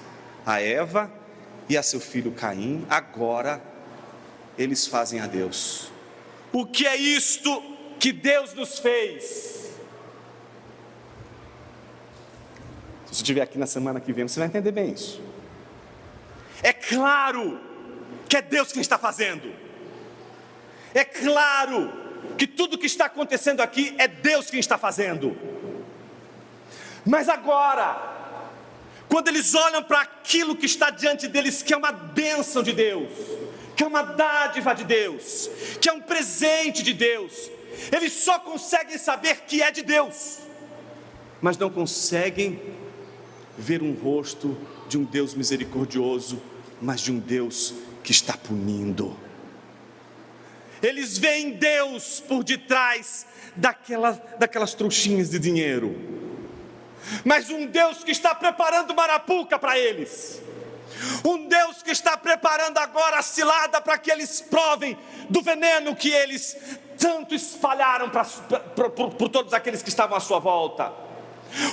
a Eva e a seu filho Caim. Agora eles fazem a Deus. O que é isto que Deus nos fez? Se você estiver aqui na semana que vem, você vai entender bem isso. É claro que é Deus quem está fazendo. É claro que tudo que está acontecendo aqui é Deus quem está fazendo. Mas agora, quando eles olham para aquilo que está diante deles, que é uma bênção de Deus, que é uma dádiva de Deus, que é um presente de Deus, eles só conseguem saber que é de Deus, mas não conseguem ver um rosto de um Deus misericordioso, mas de um Deus que está punindo. Eles veem Deus por detrás daquelas trouxinhas de dinheiro, mas um Deus que está preparando uma arapuca para eles, um Deus que está preparando agora a cilada para que eles provem do veneno que eles tanto espalharam por todos aqueles que estavam à sua volta.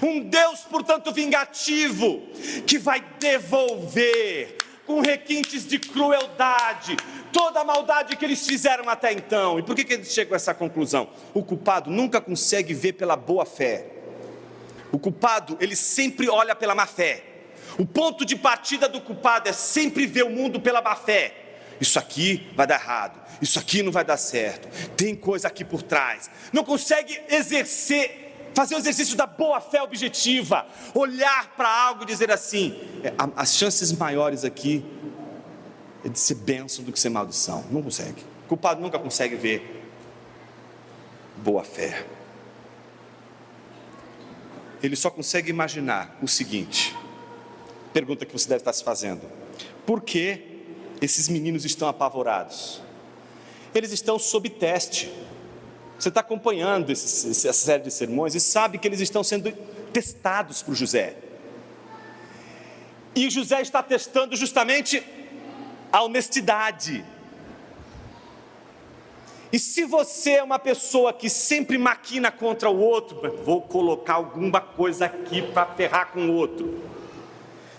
Um Deus, portanto, vingativo, que vai devolver com requintes de crueldade toda a maldade que eles fizeram até então. E por que eles chegam a essa conclusão? O culpado nunca consegue ver pela boa fé. O culpado, ele sempre olha pela má fé. O ponto de partida do culpado é sempre ver o mundo pela má fé. Isso aqui vai dar errado, isso aqui não vai dar certo, tem coisa aqui por trás. Não consegue fazer o exercício da boa fé objetiva, olhar para algo e dizer assim: as chances maiores aqui é de ser bênção do que ser maldição. Não consegue. O culpado nunca consegue ver boa fé. Ele só consegue imaginar o seguinte: pergunta que você deve estar se fazendo: por que esses meninos estão apavorados? Eles estão sob teste. Você está acompanhando essa série de sermões e sabe que eles estão sendo testados por José. E José está testando justamente a honestidade. E se você é uma pessoa que sempre maquina contra o outro, vou colocar alguma coisa aqui para ferrar com o outro,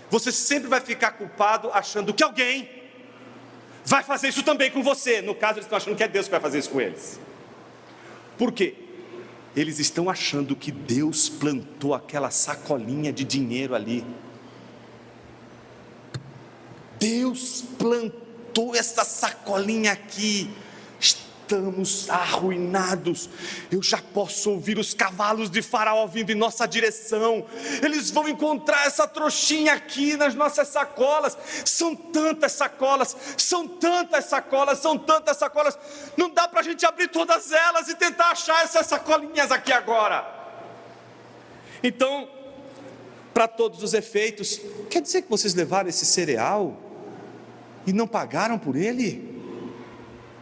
você sempre vai ficar culpado achando que alguém vai fazer isso também com você. No caso, eles estão achando que é Deus que vai fazer isso com eles. Por quê? Eles estão achando que Deus plantou aquela sacolinha de dinheiro ali. Deus plantou essa sacolinha aqui. Estamos arruinados. Eu já posso ouvir os cavalos de Faraó vindo em nossa direção. Eles vão encontrar essa trouxinha aqui nas nossas sacolas. São tantas sacolas, são tantas sacolas, são tantas sacolas. Não dá para a gente abrir todas elas e tentar achar essas sacolinhas aqui agora. Então, para todos os efeitos, quer dizer que vocês levaram esse cereal e não pagaram por ele?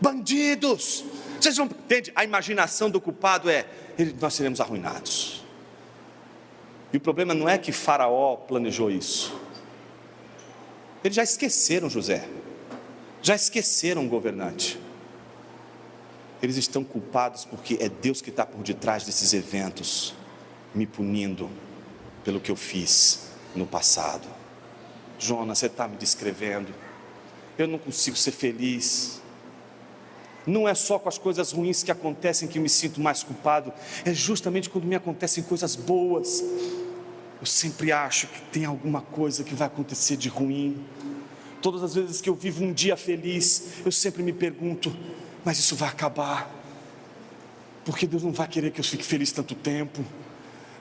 Bandidos, Vocês não entendem? A imaginação do culpado é: nós seremos arruinados. E o problema não é que Faraó planejou isso. Eles já esqueceram José, já esqueceram o governante. Eles estão culpados porque é Deus que está por detrás desses eventos, me punindo pelo que eu fiz no passado. Jonas, você está me descrevendo, eu não consigo ser feliz. Não é só com as coisas ruins que acontecem que eu me sinto mais culpado, é justamente quando me acontecem coisas boas. Eu sempre acho que tem alguma coisa que vai acontecer de ruim. Todas as vezes que eu vivo um dia feliz, eu sempre me pergunto: mas isso vai acabar, porque Deus não vai querer que eu fique feliz tanto tempo.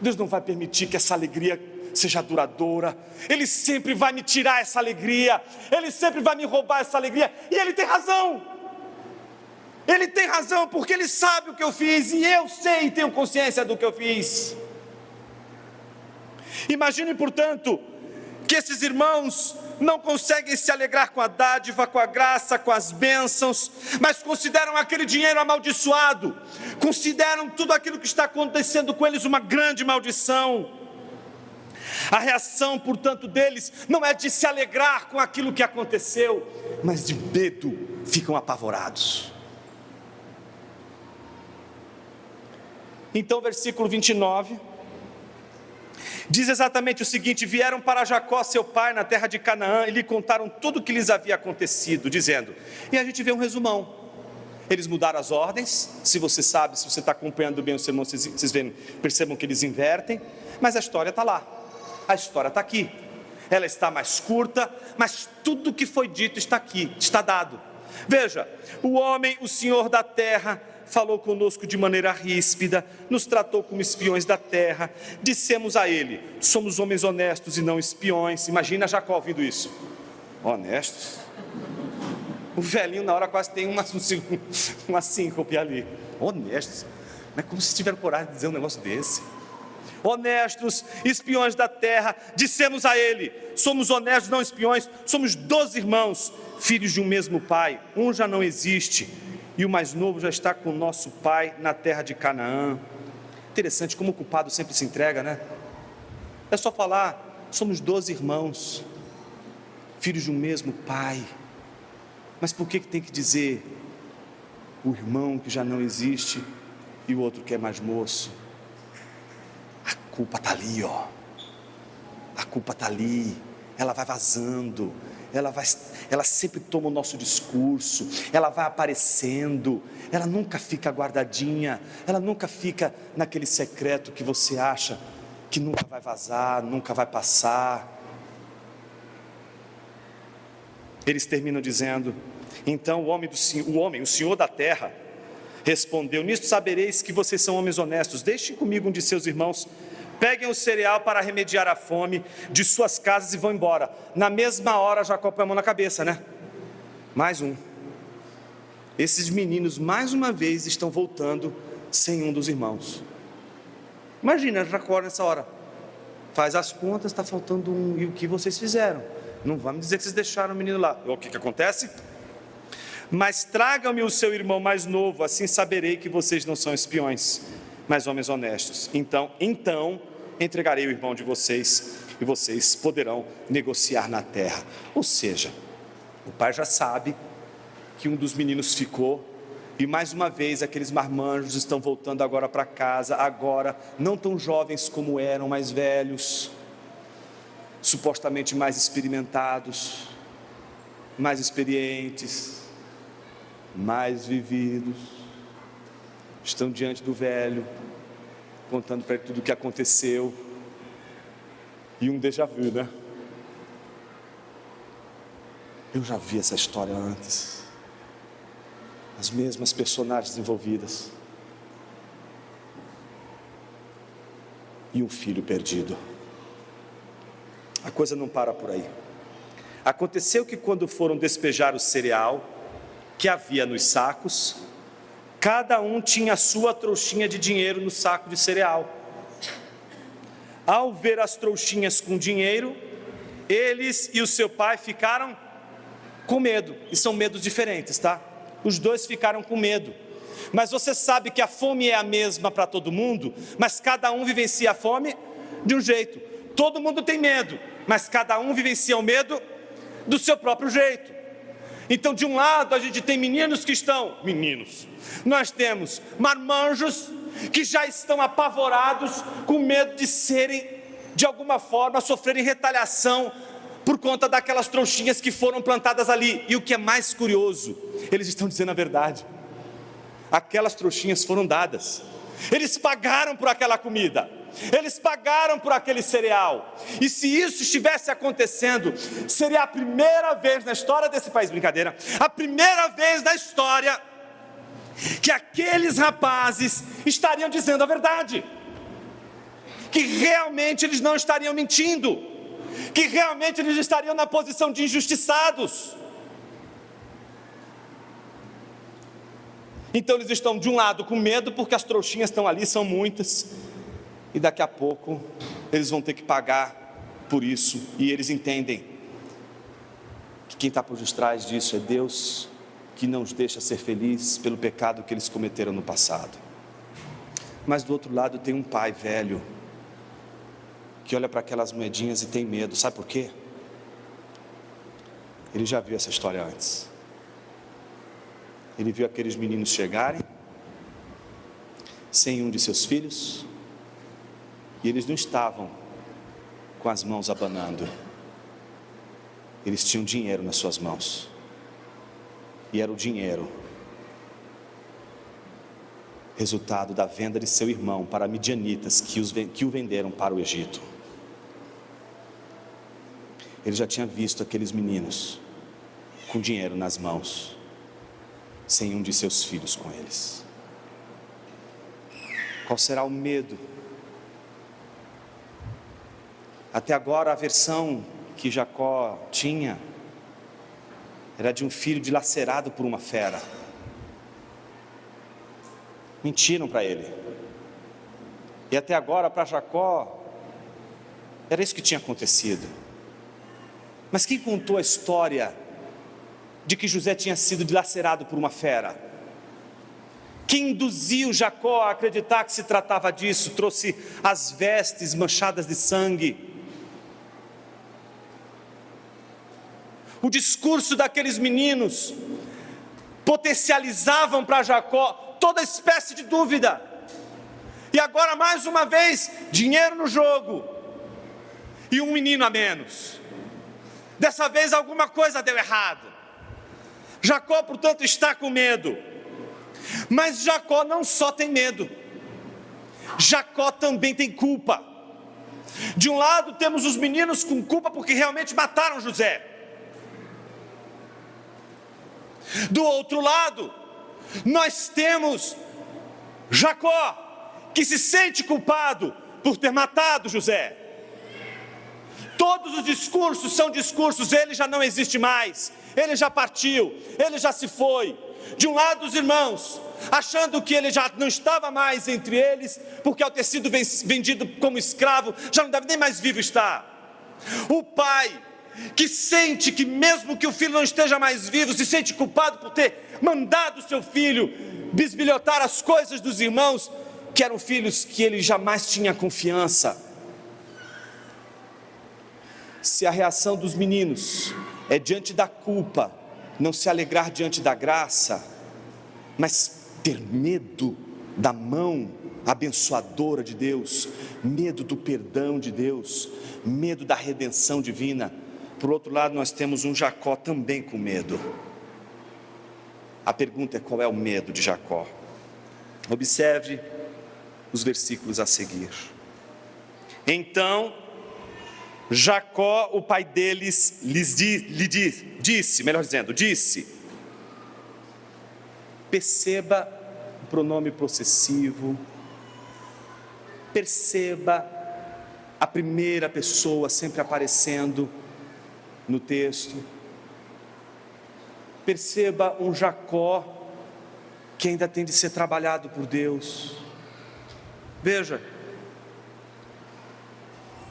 Deus não vai permitir que essa alegria seja duradoura. Ele sempre vai me tirar essa alegria, Ele sempre vai me roubar essa alegria. E Ele tem razão. Ele tem razão, porque Ele sabe o que eu fiz, e eu sei e tenho consciência do que eu fiz. Imagine, portanto, que esses irmãos não conseguem se alegrar com a dádiva, com a graça, com as bênçãos, mas consideram aquele dinheiro amaldiçoado, consideram tudo aquilo que está acontecendo com eles uma grande maldição. A reação, portanto, deles não é de se alegrar com aquilo que aconteceu, mas de medo, ficam apavorados. Então, versículo 29... diz exatamente o seguinte: vieram para Jacó, seu pai, na terra de Canaã, e lhe contaram tudo o que lhes havia acontecido, dizendo, e a gente vê um resumão. Eles mudaram as ordens, se você sabe, se você está acompanhando bem o sermão, vocês percebam que eles invertem, mas a história está lá, a história está aqui, ela está mais curta, mas tudo o que foi dito está aqui, está dado. Veja, o homem, o Senhor da terra, falou conosco de maneira ríspida, nos tratou como espiões da terra. Dissemos a ele: somos homens honestos e não espiões. Imagina Jacó ouvindo isso. Honestos? O velhinho na hora quase tem uma síncope ali. Honestos? Mas como se tiveram coragem de dizer um negócio desse? Honestos, espiões da terra. Dissemos a ele: somos honestos, não espiões. Somos 12 irmãos, filhos de um mesmo pai. Um já não existe, e o mais novo já está com o nosso pai na terra de Canaã. Interessante como o culpado sempre se entrega, né? É só falar: somos 12 irmãos, filhos de um mesmo pai. Mas por que tem que dizer o irmão que já não existe e o outro que é mais moço? A culpa está ali, ó. A culpa está ali. Ela vai vazando. Ela sempre toma o nosso discurso, ela vai aparecendo, ela nunca fica guardadinha, ela nunca fica naquele secreto que você acha que nunca vai vazar, nunca vai passar. Eles terminam dizendo: então o Senhor da terra, respondeu: nisto sabereis que vocês são homens honestos. Deixem comigo um de seus irmãos, peguem o cereal para remediar a fome de suas casas e vão embora. Na mesma hora Jacó põe a mão na cabeça, né? Mais um. Esses meninos mais uma vez estão voltando sem um dos irmãos. Imagina Jacó nessa hora, faz as contas, está faltando um. E o que vocês fizeram? Não vai me dizer que vocês deixaram o menino lá. O que acontece? Mas tragam-me o seu irmão mais novo, assim saberei que vocês não são espiões, mas homens honestos. Então entregarei o irmão de vocês, e vocês poderão negociar na terra. Ou seja, o pai já sabe que um dos meninos ficou, e mais uma vez aqueles marmanjos estão voltando agora para casa, agora não tão jovens como eram, mais velhos, supostamente mais experimentados, mais experientes, mais vividos, estão diante do velho, contando para ele tudo o que aconteceu, e um déjà vu, né? Eu já vi essa história antes, as mesmas personagens envolvidas, e um filho perdido. A coisa não para por aí. Aconteceu que quando foram despejar o cereal que havia nos sacos, cada um tinha a sua trouxinha de dinheiro no saco de cereal. Ao ver as trouxinhas com dinheiro, eles e o seu pai ficaram com medo. E são medos diferentes, tá? Os dois ficaram com medo. Mas você sabe que a fome é a mesma para todo mundo, mas cada um vivencia a fome de um jeito. Todo mundo tem medo, mas cada um vivencia o medo do seu próprio jeito. Então, de um lado, a gente tem meninos, nós temos marmanjos que já estão apavorados, com medo de serem, de alguma forma, sofrerem retaliação por conta daquelas trouxinhas que foram plantadas ali. E o que é mais curioso, eles estão dizendo a verdade. Aquelas trouxinhas foram dadas, eles pagaram por aquela comida, eles pagaram por aquele cereal. E se isso estivesse acontecendo, seria a primeira vez na história desse país, brincadeira, a primeira vez na história que aqueles rapazes estariam dizendo a verdade, que realmente eles não estariam mentindo, que realmente eles estariam na posição de injustiçados. Então eles estão de um lado com medo, porque as trouxinhas estão ali, são muitas, e daqui a pouco eles vão ter que pagar por isso, e eles entendem que quem está por detrás disso é Deus, que não os deixa ser feliz pelo pecado que eles cometeram no passado. Mas do outro lado tem um pai velho, que olha para aquelas moedinhas e tem medo. Sabe por quê? Ele já viu essa história antes. Ele viu aqueles meninos chegarem sem um de seus filhos, e eles não estavam com as mãos abanando, eles tinham dinheiro nas suas mãos, e era o dinheiro resultado da venda de seu irmão para midianitas que o venderam para o Egito. Ele já tinha visto aqueles meninos com dinheiro nas mãos, sem um de seus filhos com eles. Qual será o medo? Até agora a versão que Jacó tinha era de um filho dilacerado por uma fera. Mentiram para ele. E até agora para Jacó era isso que tinha acontecido. Mas quem contou a história de que José tinha sido dilacerado por uma fera? Quem induziu Jacó a acreditar que se tratava disso? Trouxe as vestes manchadas de sangue. O discurso daqueles meninos potencializavam para Jacó toda espécie de dúvida. E agora mais uma vez, dinheiro no jogo e um menino a menos. Dessa vez alguma coisa deu errado. Jacó, portanto, está com medo. Mas Jacó não só tem medo, Jacó também tem culpa. De um lado temos os meninos com culpa porque realmente mataram José. Do outro lado, nós temos Jacó, que se sente culpado por ter matado José. Todos os discursos são discursos, ele já não existe mais, ele já partiu, ele já se foi. De um lado os irmãos, achando que ele já não estava mais entre eles, porque ao ter sido vendido como escravo, já não deve nem mais vivo estar. O pai, que sente que mesmo que o filho não esteja mais vivo, se sente culpado por ter mandado seu filho bisbilhotar as coisas dos irmãos, que eram filhos que ele jamais tinha confiança. Se a reação dos meninos é diante da culpa, não se alegrar diante da graça, mas ter medo da mão abençoadora de Deus, medo do perdão de Deus, medo da redenção divina. Por outro lado, nós temos um Jacó também com medo. A pergunta é: qual é o medo de Jacó? Observe os versículos a seguir. Então Jacó, o pai deles, disse, perceba o pronome possessivo, perceba a primeira pessoa sempre aparecendo no texto, perceba um Jacó que ainda tem de ser trabalhado por Deus. Veja,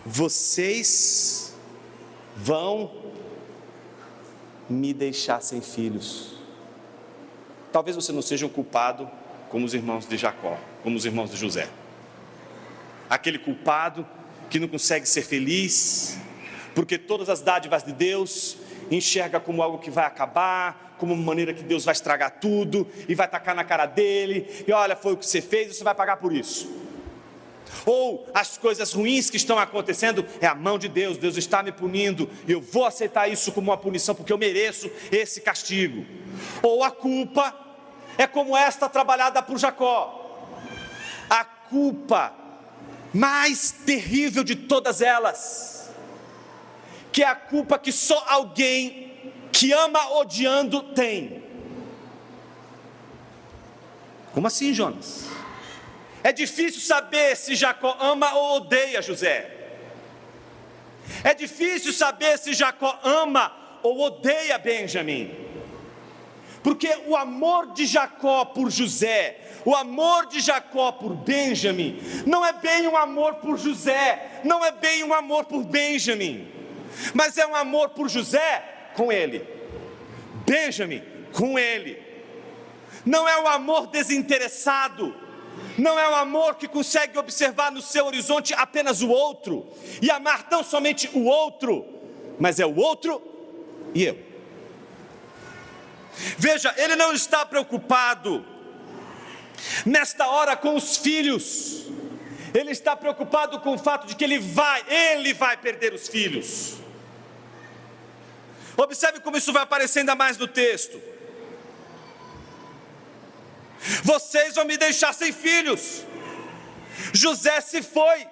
vocês vão me deixar sem filhos. Talvez você não seja o culpado como os irmãos de Jacó, como os irmãos de José. Aquele culpado que não consegue ser feliz, porque todas as dádivas de Deus enxerga como algo que vai acabar, como uma maneira que Deus vai estragar tudo, e vai tacar na cara dele, e olha, foi o que você fez, você vai pagar por isso. Ou as coisas ruins que estão acontecendo, é a mão de Deus, Deus está me punindo, e eu vou aceitar isso como uma punição, porque eu mereço esse castigo. Ou a culpa é como esta trabalhada por Jacó, a culpa mais terrível de todas elas, que é a culpa que só alguém que ama odiando tem. Como assim, Jonas? É difícil saber se Jacó ama ou odeia José. É difícil saber se Jacó ama ou odeia Benjamim. Porque o amor de Jacó por José, o amor de Jacó por Benjamim, não é bem um amor por José, não é bem um amor por Benjamim, mas é um amor por José com ele, Benjamim com ele. Não é um amor desinteressado, não é um amor que consegue observar no seu horizonte apenas o outro, e amar tão somente o outro, mas é o outro e eu. Veja, ele não está preocupado nesta hora com os filhos, ele está preocupado com o fato de que ele vai perder os filhos. Observe como isso vai aparecer ainda mais no texto. Vocês vão me deixar sem filhos. José se foi,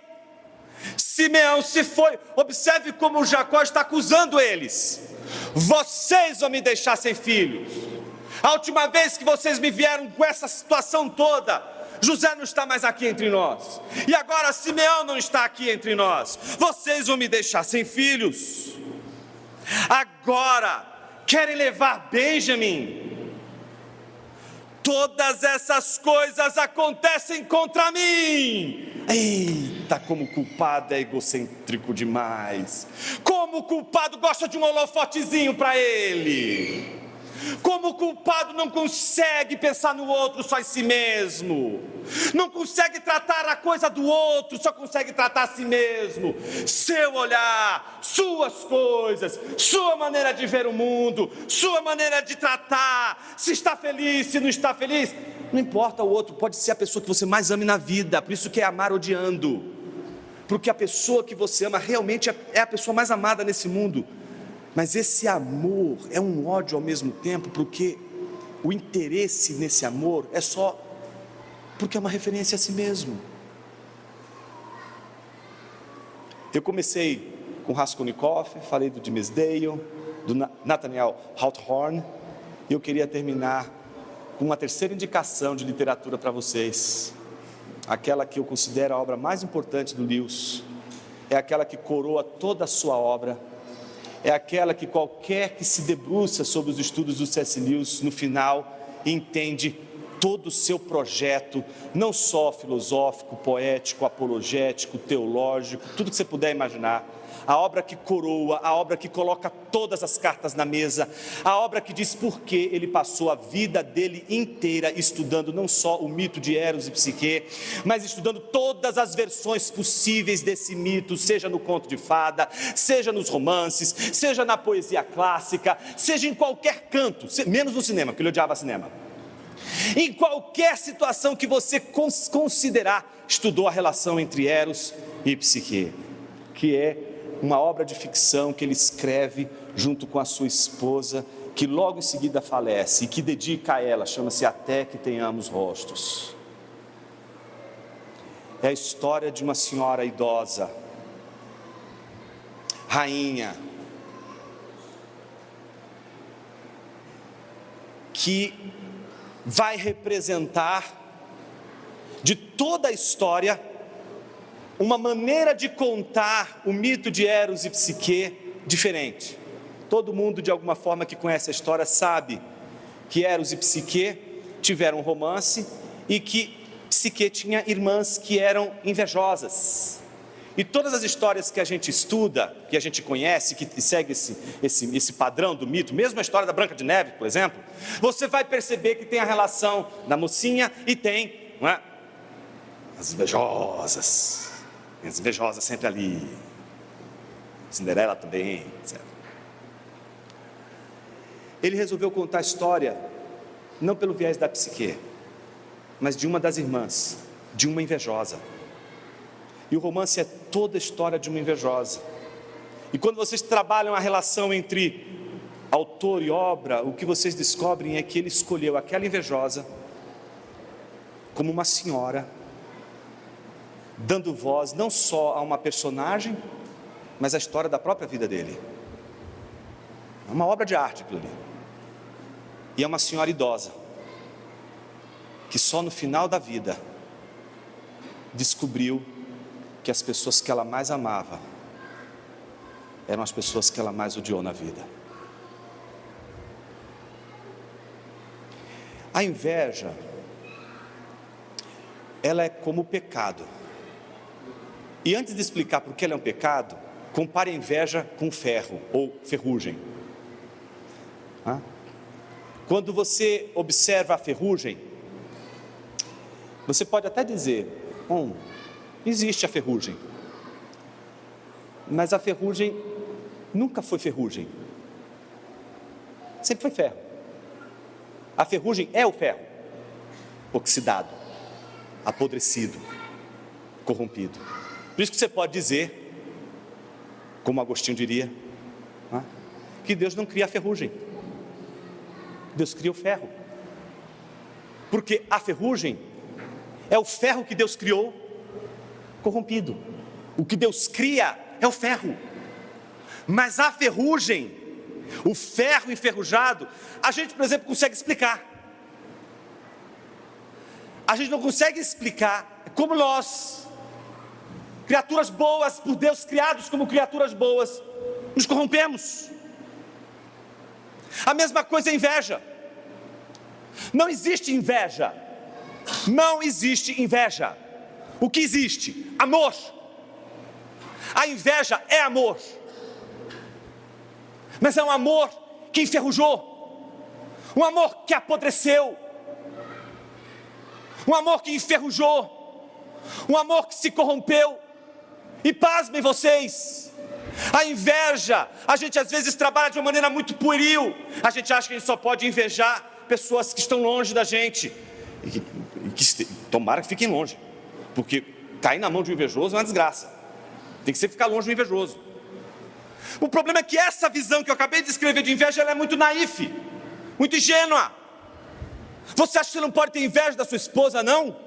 Simeão se foi. Observe como Jacó está acusando eles. Vocês vão me deixar sem filhos. A última vez que vocês me vieram com essa situação toda, José não está mais aqui entre nós, e agora Simeão não está aqui entre nós. Vocês vão me deixar sem filhos. Agora querem levar Benjamim. Todas essas coisas acontecem contra mim. Eita, como o culpado é egocêntrico demais. Como o culpado gosta de um holofotezinho para ele. Como o culpado não consegue pensar no outro, só em si mesmo. Não consegue tratar a coisa do outro, só consegue tratar a si mesmo. Seu olhar, suas coisas, sua maneira de ver o mundo, sua maneira de tratar. Se está feliz, se não está feliz, não importa o outro, pode ser a pessoa que você mais ame na vida. Por isso que é amar odiando. Porque a pessoa que você ama realmente é a pessoa mais amada nesse mundo. Mas esse amor é um ódio ao mesmo tempo, porque o interesse nesse amor é só porque é uma referência a si mesmo. Eu comecei com Raskolnikov, falei do James Dale, do Nathaniel Hawthorne, e eu queria terminar com uma terceira indicação de literatura para vocês, aquela que eu considero a obra mais importante do Lewis, é aquela que coroa toda a sua obra, é aquela que qualquer que se debruça sobre os estudos do C.S. Lewis, no final, entende todo o seu projeto, não só filosófico, poético, apologético, teológico, tudo que você puder imaginar. A obra que coroa, a obra que coloca todas as cartas na mesa, a obra que diz por que ele passou a vida dele inteira estudando não só o mito de Eros e Psique, mas estudando todas as versões possíveis desse mito, seja no conto de fada, seja nos romances, seja na poesia clássica, seja em qualquer canto, menos no cinema, porque ele odiava cinema. Em qualquer situação que você considerar, estudou a relação entre Eros e Psique, que é uma obra de ficção que ele escreve junto com a sua esposa, que logo em seguida falece, e que dedica a ela, chama-se Até que Tenhamos Rostos. É a história de uma senhora idosa, rainha, que vai representar de toda a história uma maneira de contar o mito de Eros e Psique diferente. Todo mundo, de alguma forma, que conhece a história sabe que Eros e Psique tiveram um romance e que Psique tinha irmãs que eram invejosas, E todas as histórias que a gente estuda, que a gente conhece, que segue esse padrão do mito, mesmo a história da Branca de Neve, por exemplo, você vai perceber que tem a relação da mocinha e tem, não é, as invejosas. Tem as invejosas sempre ali. Cinderela também, etc. Ele resolveu contar a história, não pelo viés da psique, mas de uma das irmãs, de uma invejosa. E o romance é toda a história de uma invejosa. E quando vocês trabalham a relação entre autor e obra, o que vocês descobrem é que ele escolheu aquela invejosa como uma senhora, dando voz não só a uma personagem, mas à história da própria vida dele. É uma obra de arte aquilo ali. E é uma senhora idosa, que só no final da vida descobriu que as pessoas que ela mais amava eram as pessoas que ela mais odiou na vida. A inveja, ela é como o pecado. E antes de explicar por que ela é um pecado, compare a inveja com ferro ou ferrugem. Quando você observa a ferrugem, você pode até dizer, existe a ferrugem, mas a ferrugem nunca foi ferrugem, sempre foi ferro. A ferrugem é o ferro, oxidado, apodrecido, corrompido. Por isso que você pode dizer, como Agostinho diria, que Deus não cria a ferrugem, Deus cria o ferro, porque a ferrugem é o ferro que Deus criou corrompido. O que Deus cria é o ferro, mas a ferrugem, o ferro enferrujado, a gente, por exemplo, consegue explicar. A gente não consegue explicar como nós, criaturas boas, por Deus criados como criaturas boas, nos corrompemos. A mesma coisa é inveja. Não existe inveja. Não existe inveja. O que existe? Amor. A inveja é amor. Mas é um amor que enferrujou. Um amor que apodreceu. Um amor que enferrujou. Um amor que se corrompeu. E pasmem vocês, a inveja, a gente às vezes trabalha de uma maneira muito pueril. A gente acha que a gente só pode invejar pessoas que estão longe da gente, tomara que fiquem longe, porque cair na mão de um invejoso é uma desgraça. Tem que ser ficar longe do invejoso. O problema é que essa visão que eu acabei de descrever de inveja, ela é muito naif, muito ingênua. Você acha que você não pode ter inveja da sua esposa, não?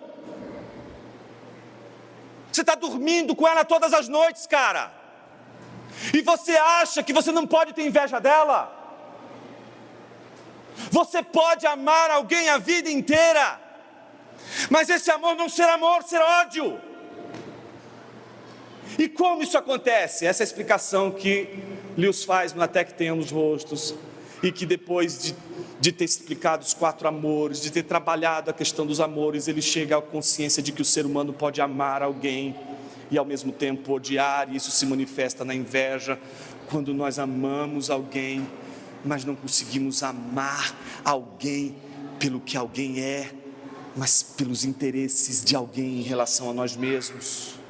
Você está dormindo com ela todas as noites, cara, e você acha que você não pode ter inveja dela? Você pode amar alguém a vida inteira, mas esse amor não ser amor, ser ódio. E como isso acontece? Essa é a explicação que Lewis faz no Até que Tenhamos Rostos, e que depois de ter explicado os 4 amores, de ter trabalhado a questão dos amores, ele chega à consciência de que o ser humano pode amar alguém e ao mesmo tempo odiar, e isso se manifesta na inveja. Quando nós amamos alguém, mas não conseguimos amar alguém pelo que alguém é, mas pelos interesses de alguém em relação a nós mesmos.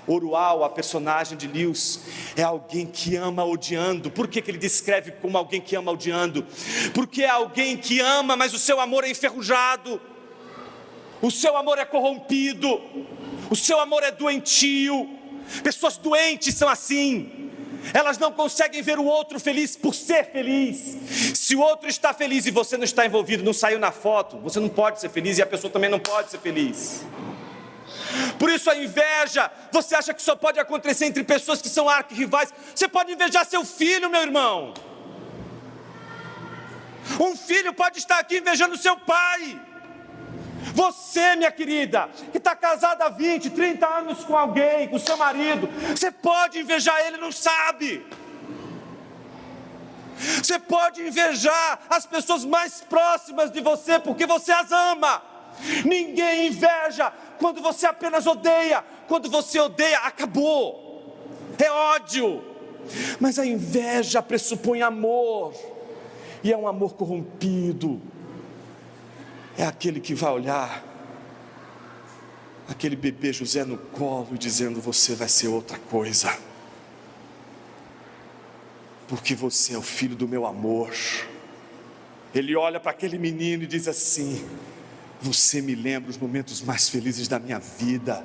Orual, a personagem de Lewis, é alguém que ama odiando. Por que ele descreve como alguém que ama odiando? Porque é alguém que ama, mas o seu amor é enferrujado, o seu amor é corrompido, o seu amor é doentio. Pessoas doentes são assim. Elas não conseguem ver o outro feliz por ser feliz. Se o outro está feliz e você não está envolvido, não saiu na foto, você não pode ser feliz e a pessoa também não pode ser feliz. Por isso a inveja, você acha que só pode acontecer entre pessoas que são arquirrivais? Você pode invejar seu filho, meu irmão. Um filho pode estar aqui invejando seu pai. Você, minha querida, que está casada há 20, 30 anos com alguém, com seu marido, você pode invejar ele, não sabe. Você pode invejar as pessoas mais próximas de você, porque você as ama. Ninguém inveja quando você apenas odeia. Quando você odeia, acabou, é ódio. Mas a inveja pressupõe amor, e é um amor corrompido. É aquele que vai olhar aquele bebê José no colo e dizendo: você vai ser outra coisa, porque você é o filho do meu amor. Ele olha para aquele menino e diz assim: você me lembra os momentos mais felizes da minha vida.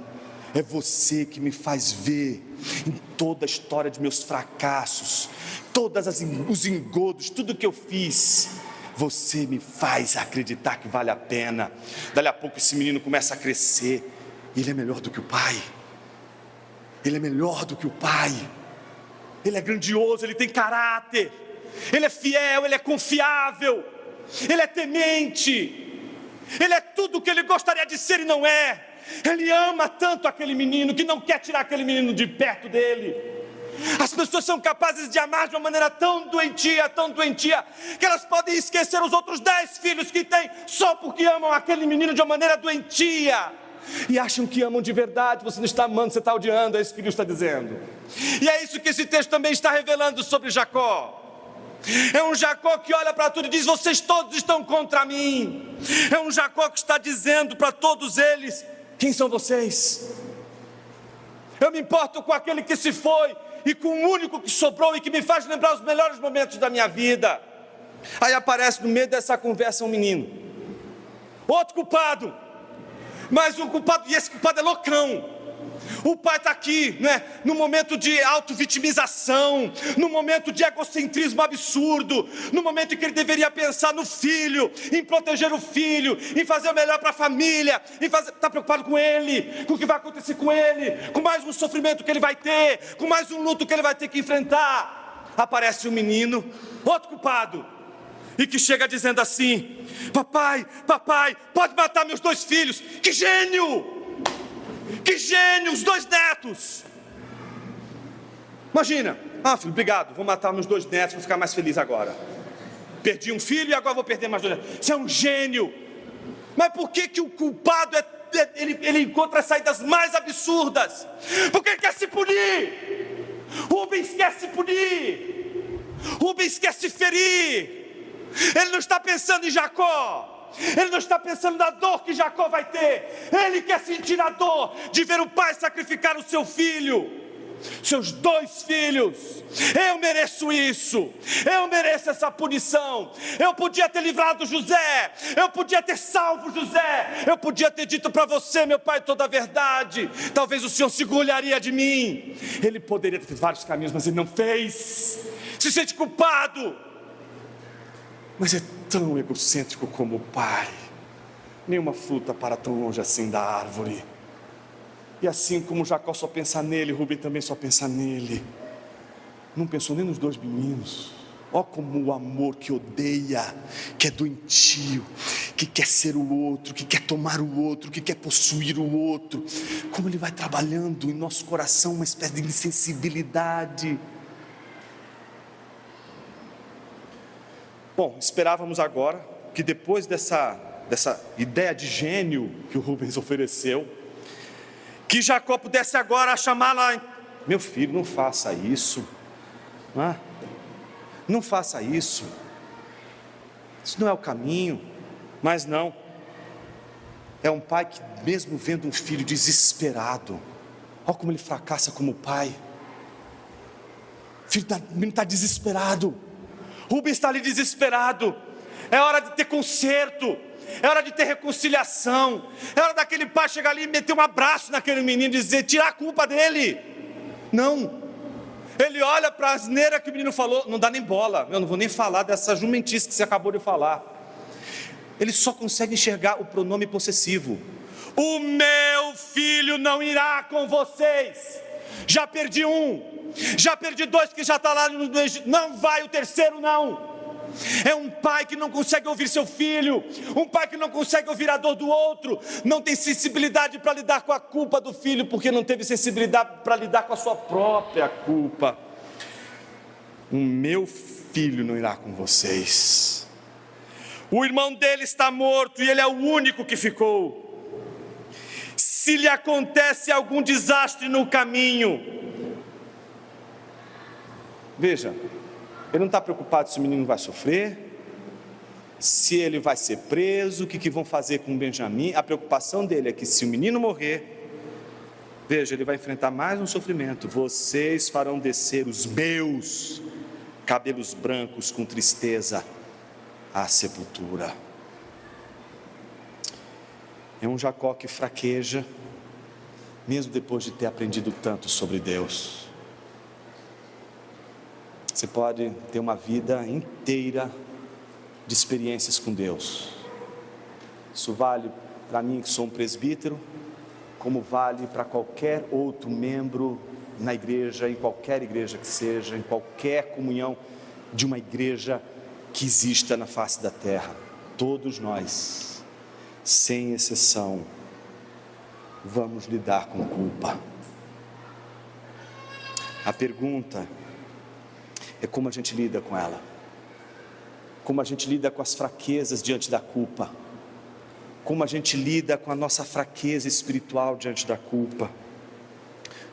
É você que me faz ver em toda a história de meus fracassos, todos os engodos, tudo que eu fiz. Você me faz acreditar que vale a pena. Dali a pouco esse menino começa a crescer. Ele é melhor do que o pai. Ele é melhor do que o pai. Ele é grandioso, ele tem caráter. Ele é fiel, ele é confiável. Ele é temente. Ele é tudo o que ele gostaria de ser e não é. Ele ama tanto aquele menino que não quer tirar aquele menino de perto dele. As pessoas são capazes de amar de uma maneira tão doentia, que elas podem esquecer os outros 10 filhos que têm, só porque amam aquele menino de uma maneira doentia, e acham que amam de verdade. Você não está amando, você está odiando, é isso que Deus está dizendo. E é isso que esse texto também está revelando sobre Jacó. É um Jacó que olha para tudo e diz: vocês todos estão contra mim. É um Jacó que está dizendo para todos eles: quem são vocês? Eu me importo com aquele que se foi e com o único que sobrou e que me faz lembrar os melhores momentos da minha vida. Aí aparece no meio dessa conversa um menino, outro culpado, mas um culpado, e esse culpado é loucão. O pai está aqui, né, no momento de auto-vitimização, no momento de egocentrismo absurdo, no momento em que ele deveria pensar no filho, em proteger o filho, em fazer o melhor para a família, está preocupado com ele, com o que vai acontecer com ele, com mais um sofrimento que ele vai ter, com mais um luto que ele vai ter que enfrentar. Aparece um menino, outro culpado, e que chega dizendo assim: papai, pode matar meus 2 filhos. Que gênio! Que gênio, os 2 netos. Imagina: filho, obrigado, vou matar meus 2 netos, vou ficar mais feliz agora. Perdi um filho e agora vou perder mais 2 netos. Você é um gênio. Mas por que o culpado ele encontra as saídas mais absurdas? Porque ele quer se punir. Rubens quer se punir. Rubens quer se ferir. Ele não está pensando em Jacó. Ele não está pensando na dor que Jacó vai ter. Ele quer sentir a dor de ver o pai sacrificar o seu filho, seus 2 filhos. Eu mereço isso. Eu mereço essa punição. Eu podia ter livrado José. Eu podia ter salvo José. Eu podia ter dito para você, meu pai, toda a verdade. Talvez o Senhor se orgulharia de mim. Ele poderia ter feito vários caminhos, mas ele não fez. Se sente culpado, mas é tão egocêntrico como o pai. Nenhuma fruta para tão longe assim da árvore. E assim como Jacó só pensa nele, Rubem também só pensa nele. Não pensou nem nos 2 meninos. Ó como o amor que odeia, que é doentio, que quer ser o outro, que quer tomar o outro, que quer possuir o outro. Como ele vai trabalhando em nosso coração uma espécie de insensibilidade. Bom, esperávamos agora que depois dessa ideia de gênio que o Rubens ofereceu, que Jacó pudesse agora chamá-la: meu filho, não faça isso, não faça isso, isso não é o caminho. Mas não, é um pai que, mesmo vendo um filho desesperado, olha como ele fracassa como pai. O menino está desesperado. Rubens está ali desesperado. É hora de ter conserto, é hora de ter reconciliação, é hora daquele pai chegar ali e meter um abraço naquele menino e dizer, tirar a culpa dele. Não, ele olha para a asneira que o menino falou, não dá nem bola. Eu não vou nem falar dessa jumentice que você acabou de falar. Ele só consegue enxergar o pronome possessivo. O meu filho não irá com vocês. Já perdi um, já perdi 2 que já está lá no Egito. Não vai o terceiro não. É um pai que não consegue ouvir seu filho, um pai que não consegue ouvir a dor do outro, não tem sensibilidade para lidar com a culpa do filho, porque não teve sensibilidade para lidar com a sua própria culpa. O meu filho não irá com vocês. O irmão dele está morto e ele é o único que ficou. se lhe acontece algum desastre no caminho. Veja, ele não está preocupado se o menino vai sofrer, se ele vai ser preso, o que vão fazer com o Benjamim. A preocupação dele é que se o menino morrer, veja, ele vai enfrentar mais um sofrimento. Vocês farão descer os meus cabelos brancos com tristeza à sepultura. É um Jacó que fraqueja, mesmo depois de ter aprendido tanto sobre Deus. Você pode ter uma vida inteira de experiências com Deus. Isso vale para mim, que sou um presbítero, como vale para qualquer outro membro na igreja, em qualquer igreja que seja, em qualquer comunhão de uma igreja que exista na face da terra. Todos nós, sem exceção, vamos lidar com culpa. A pergunta é como a gente lida com ela, como a gente lida com as fraquezas diante da culpa, como a gente lida com a nossa fraqueza espiritual diante da culpa,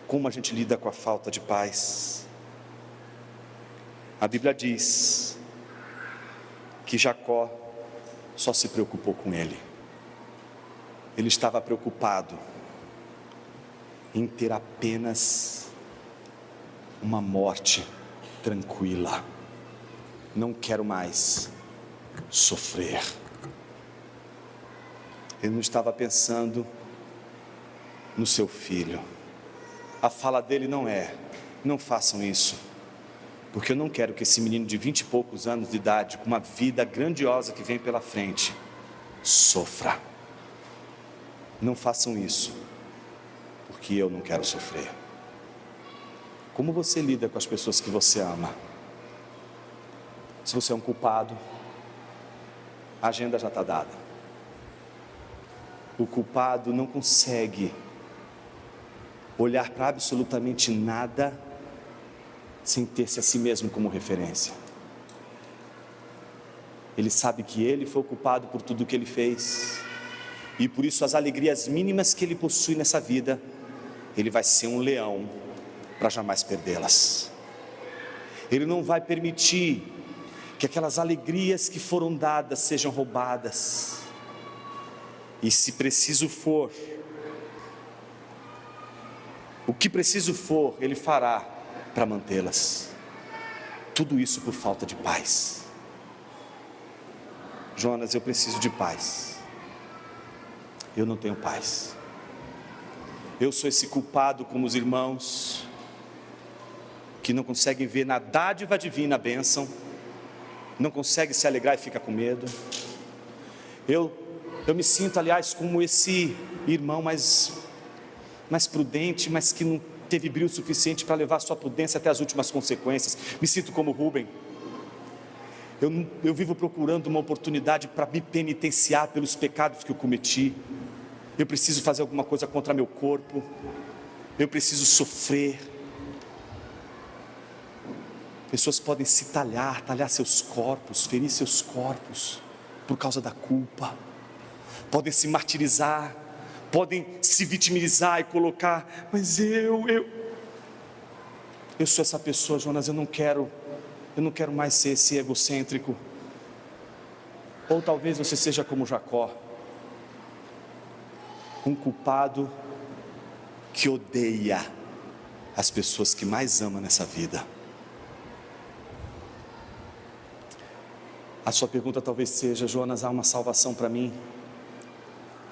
como a gente lida com a falta de paz. A Bíblia diz que Jacó só se preocupou com ele. Ele estava preocupado em ter apenas uma morte tranquila. Não quero mais sofrer. Ele não estava pensando no seu filho. A fala dele não é: não façam isso, porque eu não quero que esse menino de 20 e poucos anos de idade, com uma vida grandiosa que vem pela frente, sofra. Não façam isso, porque eu não quero sofrer. Como você lida com as pessoas que você ama? Se você é um culpado, a agenda já está dada. O culpado não consegue olhar para absolutamente nada sem ter-se a si mesmo como referência. Ele sabe que ele foi o culpado por tudo que ele fez, e por isso as alegrias mínimas que ele possui nessa vida, ele vai ser um leão para jamais perdê-las. Ele não vai permitir que aquelas alegrias que foram dadas sejam roubadas, e se preciso for, o que preciso for, ele fará para mantê-las. Tudo isso por falta de paz. Jonas, eu preciso de paz. Eu não tenho paz. Eu sou esse culpado como os irmãos, que não conseguem ver na dádiva divina a bênção, não conseguem se alegrar e fica com medo. Eu me sinto, aliás, como esse irmão mais prudente, mas que não teve brilho suficiente para levar sua prudência até as últimas consequências. Me sinto como Rubem. Eu vivo procurando uma oportunidade para me penitenciar pelos pecados que eu cometi. Eu preciso fazer alguma coisa contra meu corpo. Eu preciso sofrer. Pessoas podem se talhar seus corpos, ferir seus corpos por causa da culpa. Podem se martirizar, podem se vitimizar e colocar: mas eu sou essa pessoa, Jonas, eu não quero mais ser esse egocêntrico. Ou talvez você seja como Jacó, um culpado que odeia as pessoas que mais ama nessa vida. A sua pergunta talvez seja: Jonas, há uma salvação para mim?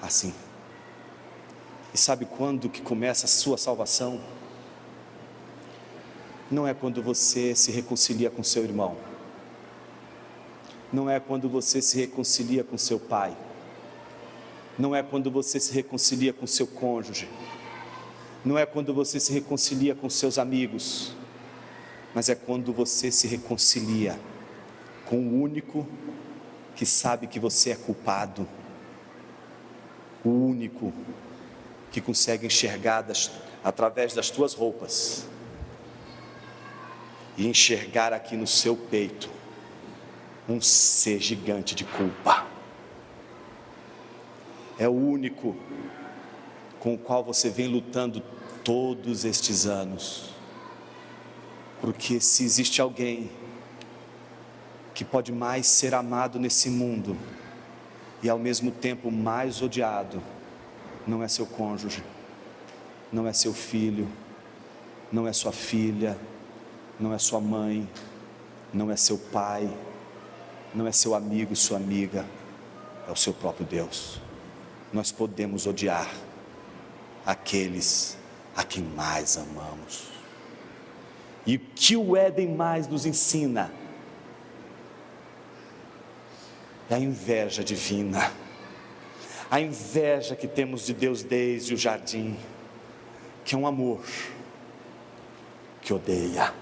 Assim. E sabe quando que começa a sua salvação? Não é quando você se reconcilia com seu irmão. Não é quando você se reconcilia com seu pai. Não é quando você se reconcilia com seu cônjuge. Não é quando você se reconcilia com seus amigos. Mas é quando você se reconcilia com o único que sabe que você é culpado. O único que consegue enxergar através das tuas roupas e enxergar aqui no seu peito um ser gigante de culpa. É o único com o qual você vem lutando todos estes anos. Porque se existe alguém que pode mais ser amado nesse mundo e ao mesmo tempo mais odiado, não é seu cônjuge, não é seu filho, não é sua filha, não é sua mãe, não é seu pai, não é seu amigo, sua amiga, é o seu próprio Deus. Nós podemos odiar aqueles a quem mais amamos. E o que o Éden mais nos ensina é a inveja divina, a inveja que temos de Deus desde o jardim, que é um amor que odeia.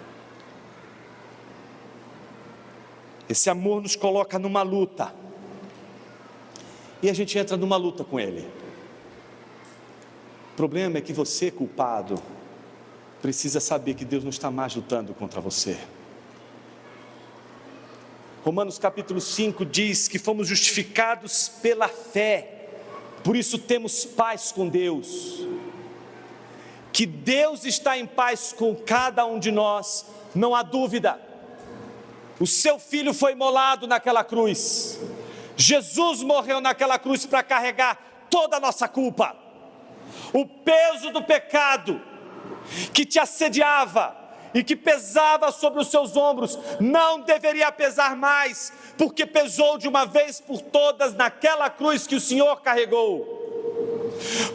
Esse amor nos coloca numa luta, e a gente entra numa luta com ele. O problema é que você, culpado, precisa saber que Deus não está mais lutando contra você. Romanos capítulo 5 diz que fomos justificados pela fé, por isso temos paz com Deus. Que Deus está em paz com cada um de nós, não há dúvida. O seu filho foi imolado naquela cruz. Jesus morreu naquela cruz para carregar toda a nossa culpa. O peso do pecado que te assediava e que pesava sobre os seus ombros, não deveria pesar mais, porque pesou de uma vez por todas naquela cruz que o Senhor carregou.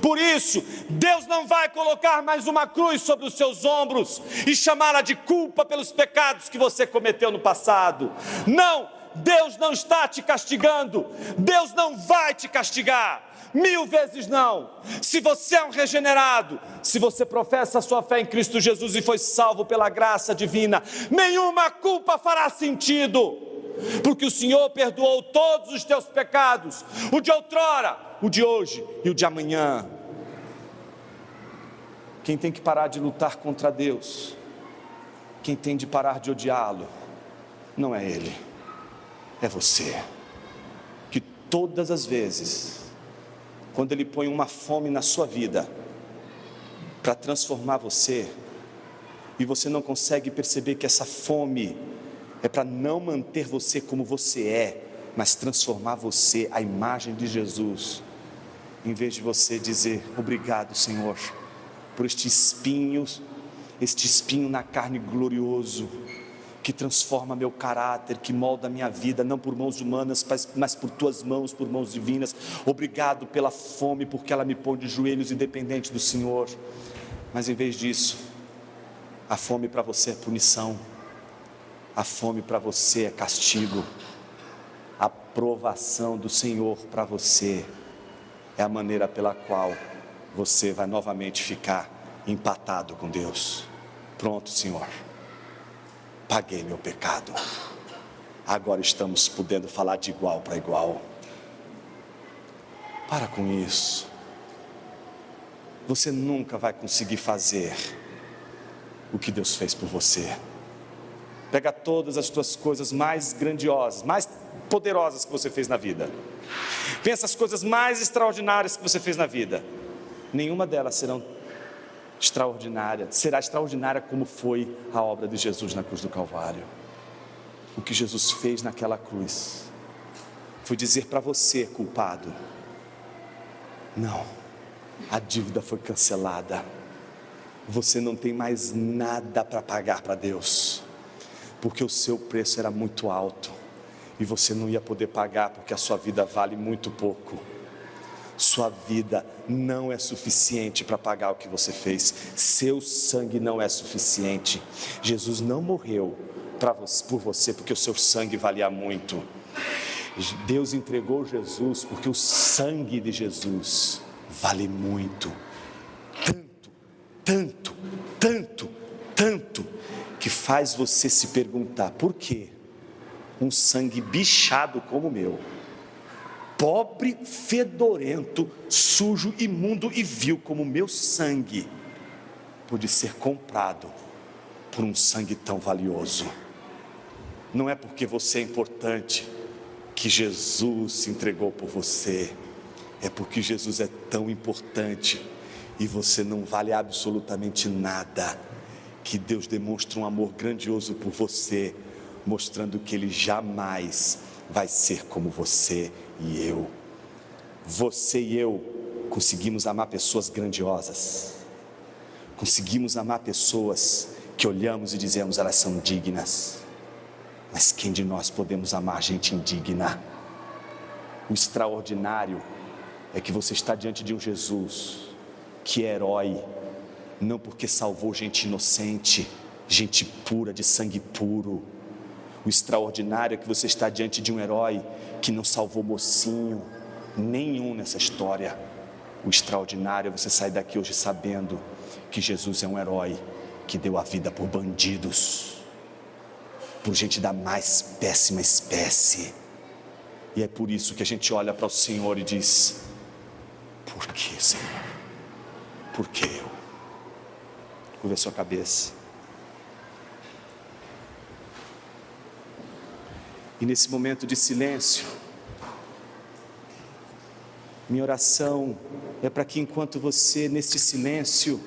Por isso, Deus não vai colocar mais uma cruz sobre os seus ombros e chamá-la de culpa pelos pecados que você cometeu no passado. Não, Deus não está te castigando, Deus não vai te castigar. 1000 vezes não. Se você é um regenerado, se você professa a sua fé em Cristo Jesus e foi salvo pela graça divina, nenhuma culpa fará sentido, porque o Senhor perdoou todos os teus pecados, o de outrora, o de hoje e o de amanhã. Quem tem que parar de lutar contra Deus, quem tem de parar de odiá-lo, não é Ele, é você. Que todas as vezes, quando Ele põe uma fome na sua vida, para transformar você, e você não consegue perceber que essa fome é para não manter você como você é, mas transformar você à imagem de Jesus, em vez de você dizer, obrigado Senhor, por este espinho na carne glorioso, que transforma meu caráter, que molda a minha vida, não por mãos humanas, mas por tuas mãos, por mãos divinas. Obrigado pela fome, porque ela me põe de joelhos independente do Senhor. Mas em vez disso, a fome para você é punição, a fome para você é castigo, a provação do Senhor para você é a maneira pela qual você vai novamente ficar empatado com Deus. Pronto, Senhor, paguei meu pecado, agora estamos podendo falar de igual para igual. Para com isso. Você nunca vai conseguir fazer o que Deus fez por você. Pega todas as tuas coisas mais grandiosas, mais poderosas que você fez na vida, pensa as coisas mais extraordinárias que você fez na vida, nenhuma delas será extraordinária como foi a obra de Jesus na cruz do Calvário. O que Jesus fez naquela cruz foi dizer para você, culpado, não, a dívida foi cancelada, você não tem mais nada para pagar para Deus, porque o seu preço era muito alto e você não ia poder pagar, porque a sua vida vale muito pouco. Sua vida não é suficiente para pagar o que você fez, seu sangue não é suficiente. Jesus não morreu por você porque o seu sangue valia muito. Deus entregou Jesus porque o sangue de Jesus vale muito, tanto, que faz você se perguntar, por quê? Um sangue bichado como o meu, pobre, fedorento, sujo, imundo e vil como o meu sangue, pôde ser comprado por um sangue tão valioso. Não é porque você é importante que Jesus se entregou por você, é porque Jesus é tão importante e você não vale absolutamente nada, que Deus demonstra um amor grandioso por você, mostrando que Ele jamais vai ser como você e eu. Você e eu conseguimos amar pessoas grandiosas, conseguimos amar pessoas que olhamos e dizemos elas são dignas, mas quem de nós podemos amar gente indigna? O extraordinário é que você está diante de um Jesus que é herói, não porque salvou gente inocente, gente pura, de sangue puro. O extraordinário é que você está diante de um herói que não salvou mocinho nenhum nessa história. O extraordinário é você sair daqui hoje sabendo que Jesus é um herói que deu a vida por bandidos, por gente da mais péssima espécie. E é por isso que a gente olha para o Senhor e diz: por que, Senhor? Por que eu? Curva a sua cabeça. E nesse momento de silêncio, minha oração é para que enquanto você, nesse silêncio,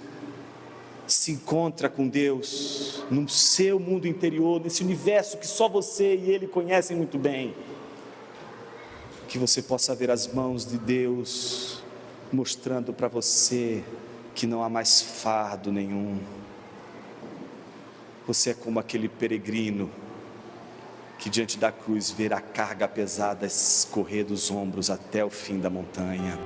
se encontra com Deus, no seu mundo interior, nesse universo que só você e Ele conhecem muito bem, que você possa ver as mãos de Deus mostrando para você que não há mais fardo nenhum. Você é como aquele peregrino que diante da cruz vê a carga pesada escorrer dos ombros até o fim da montanha.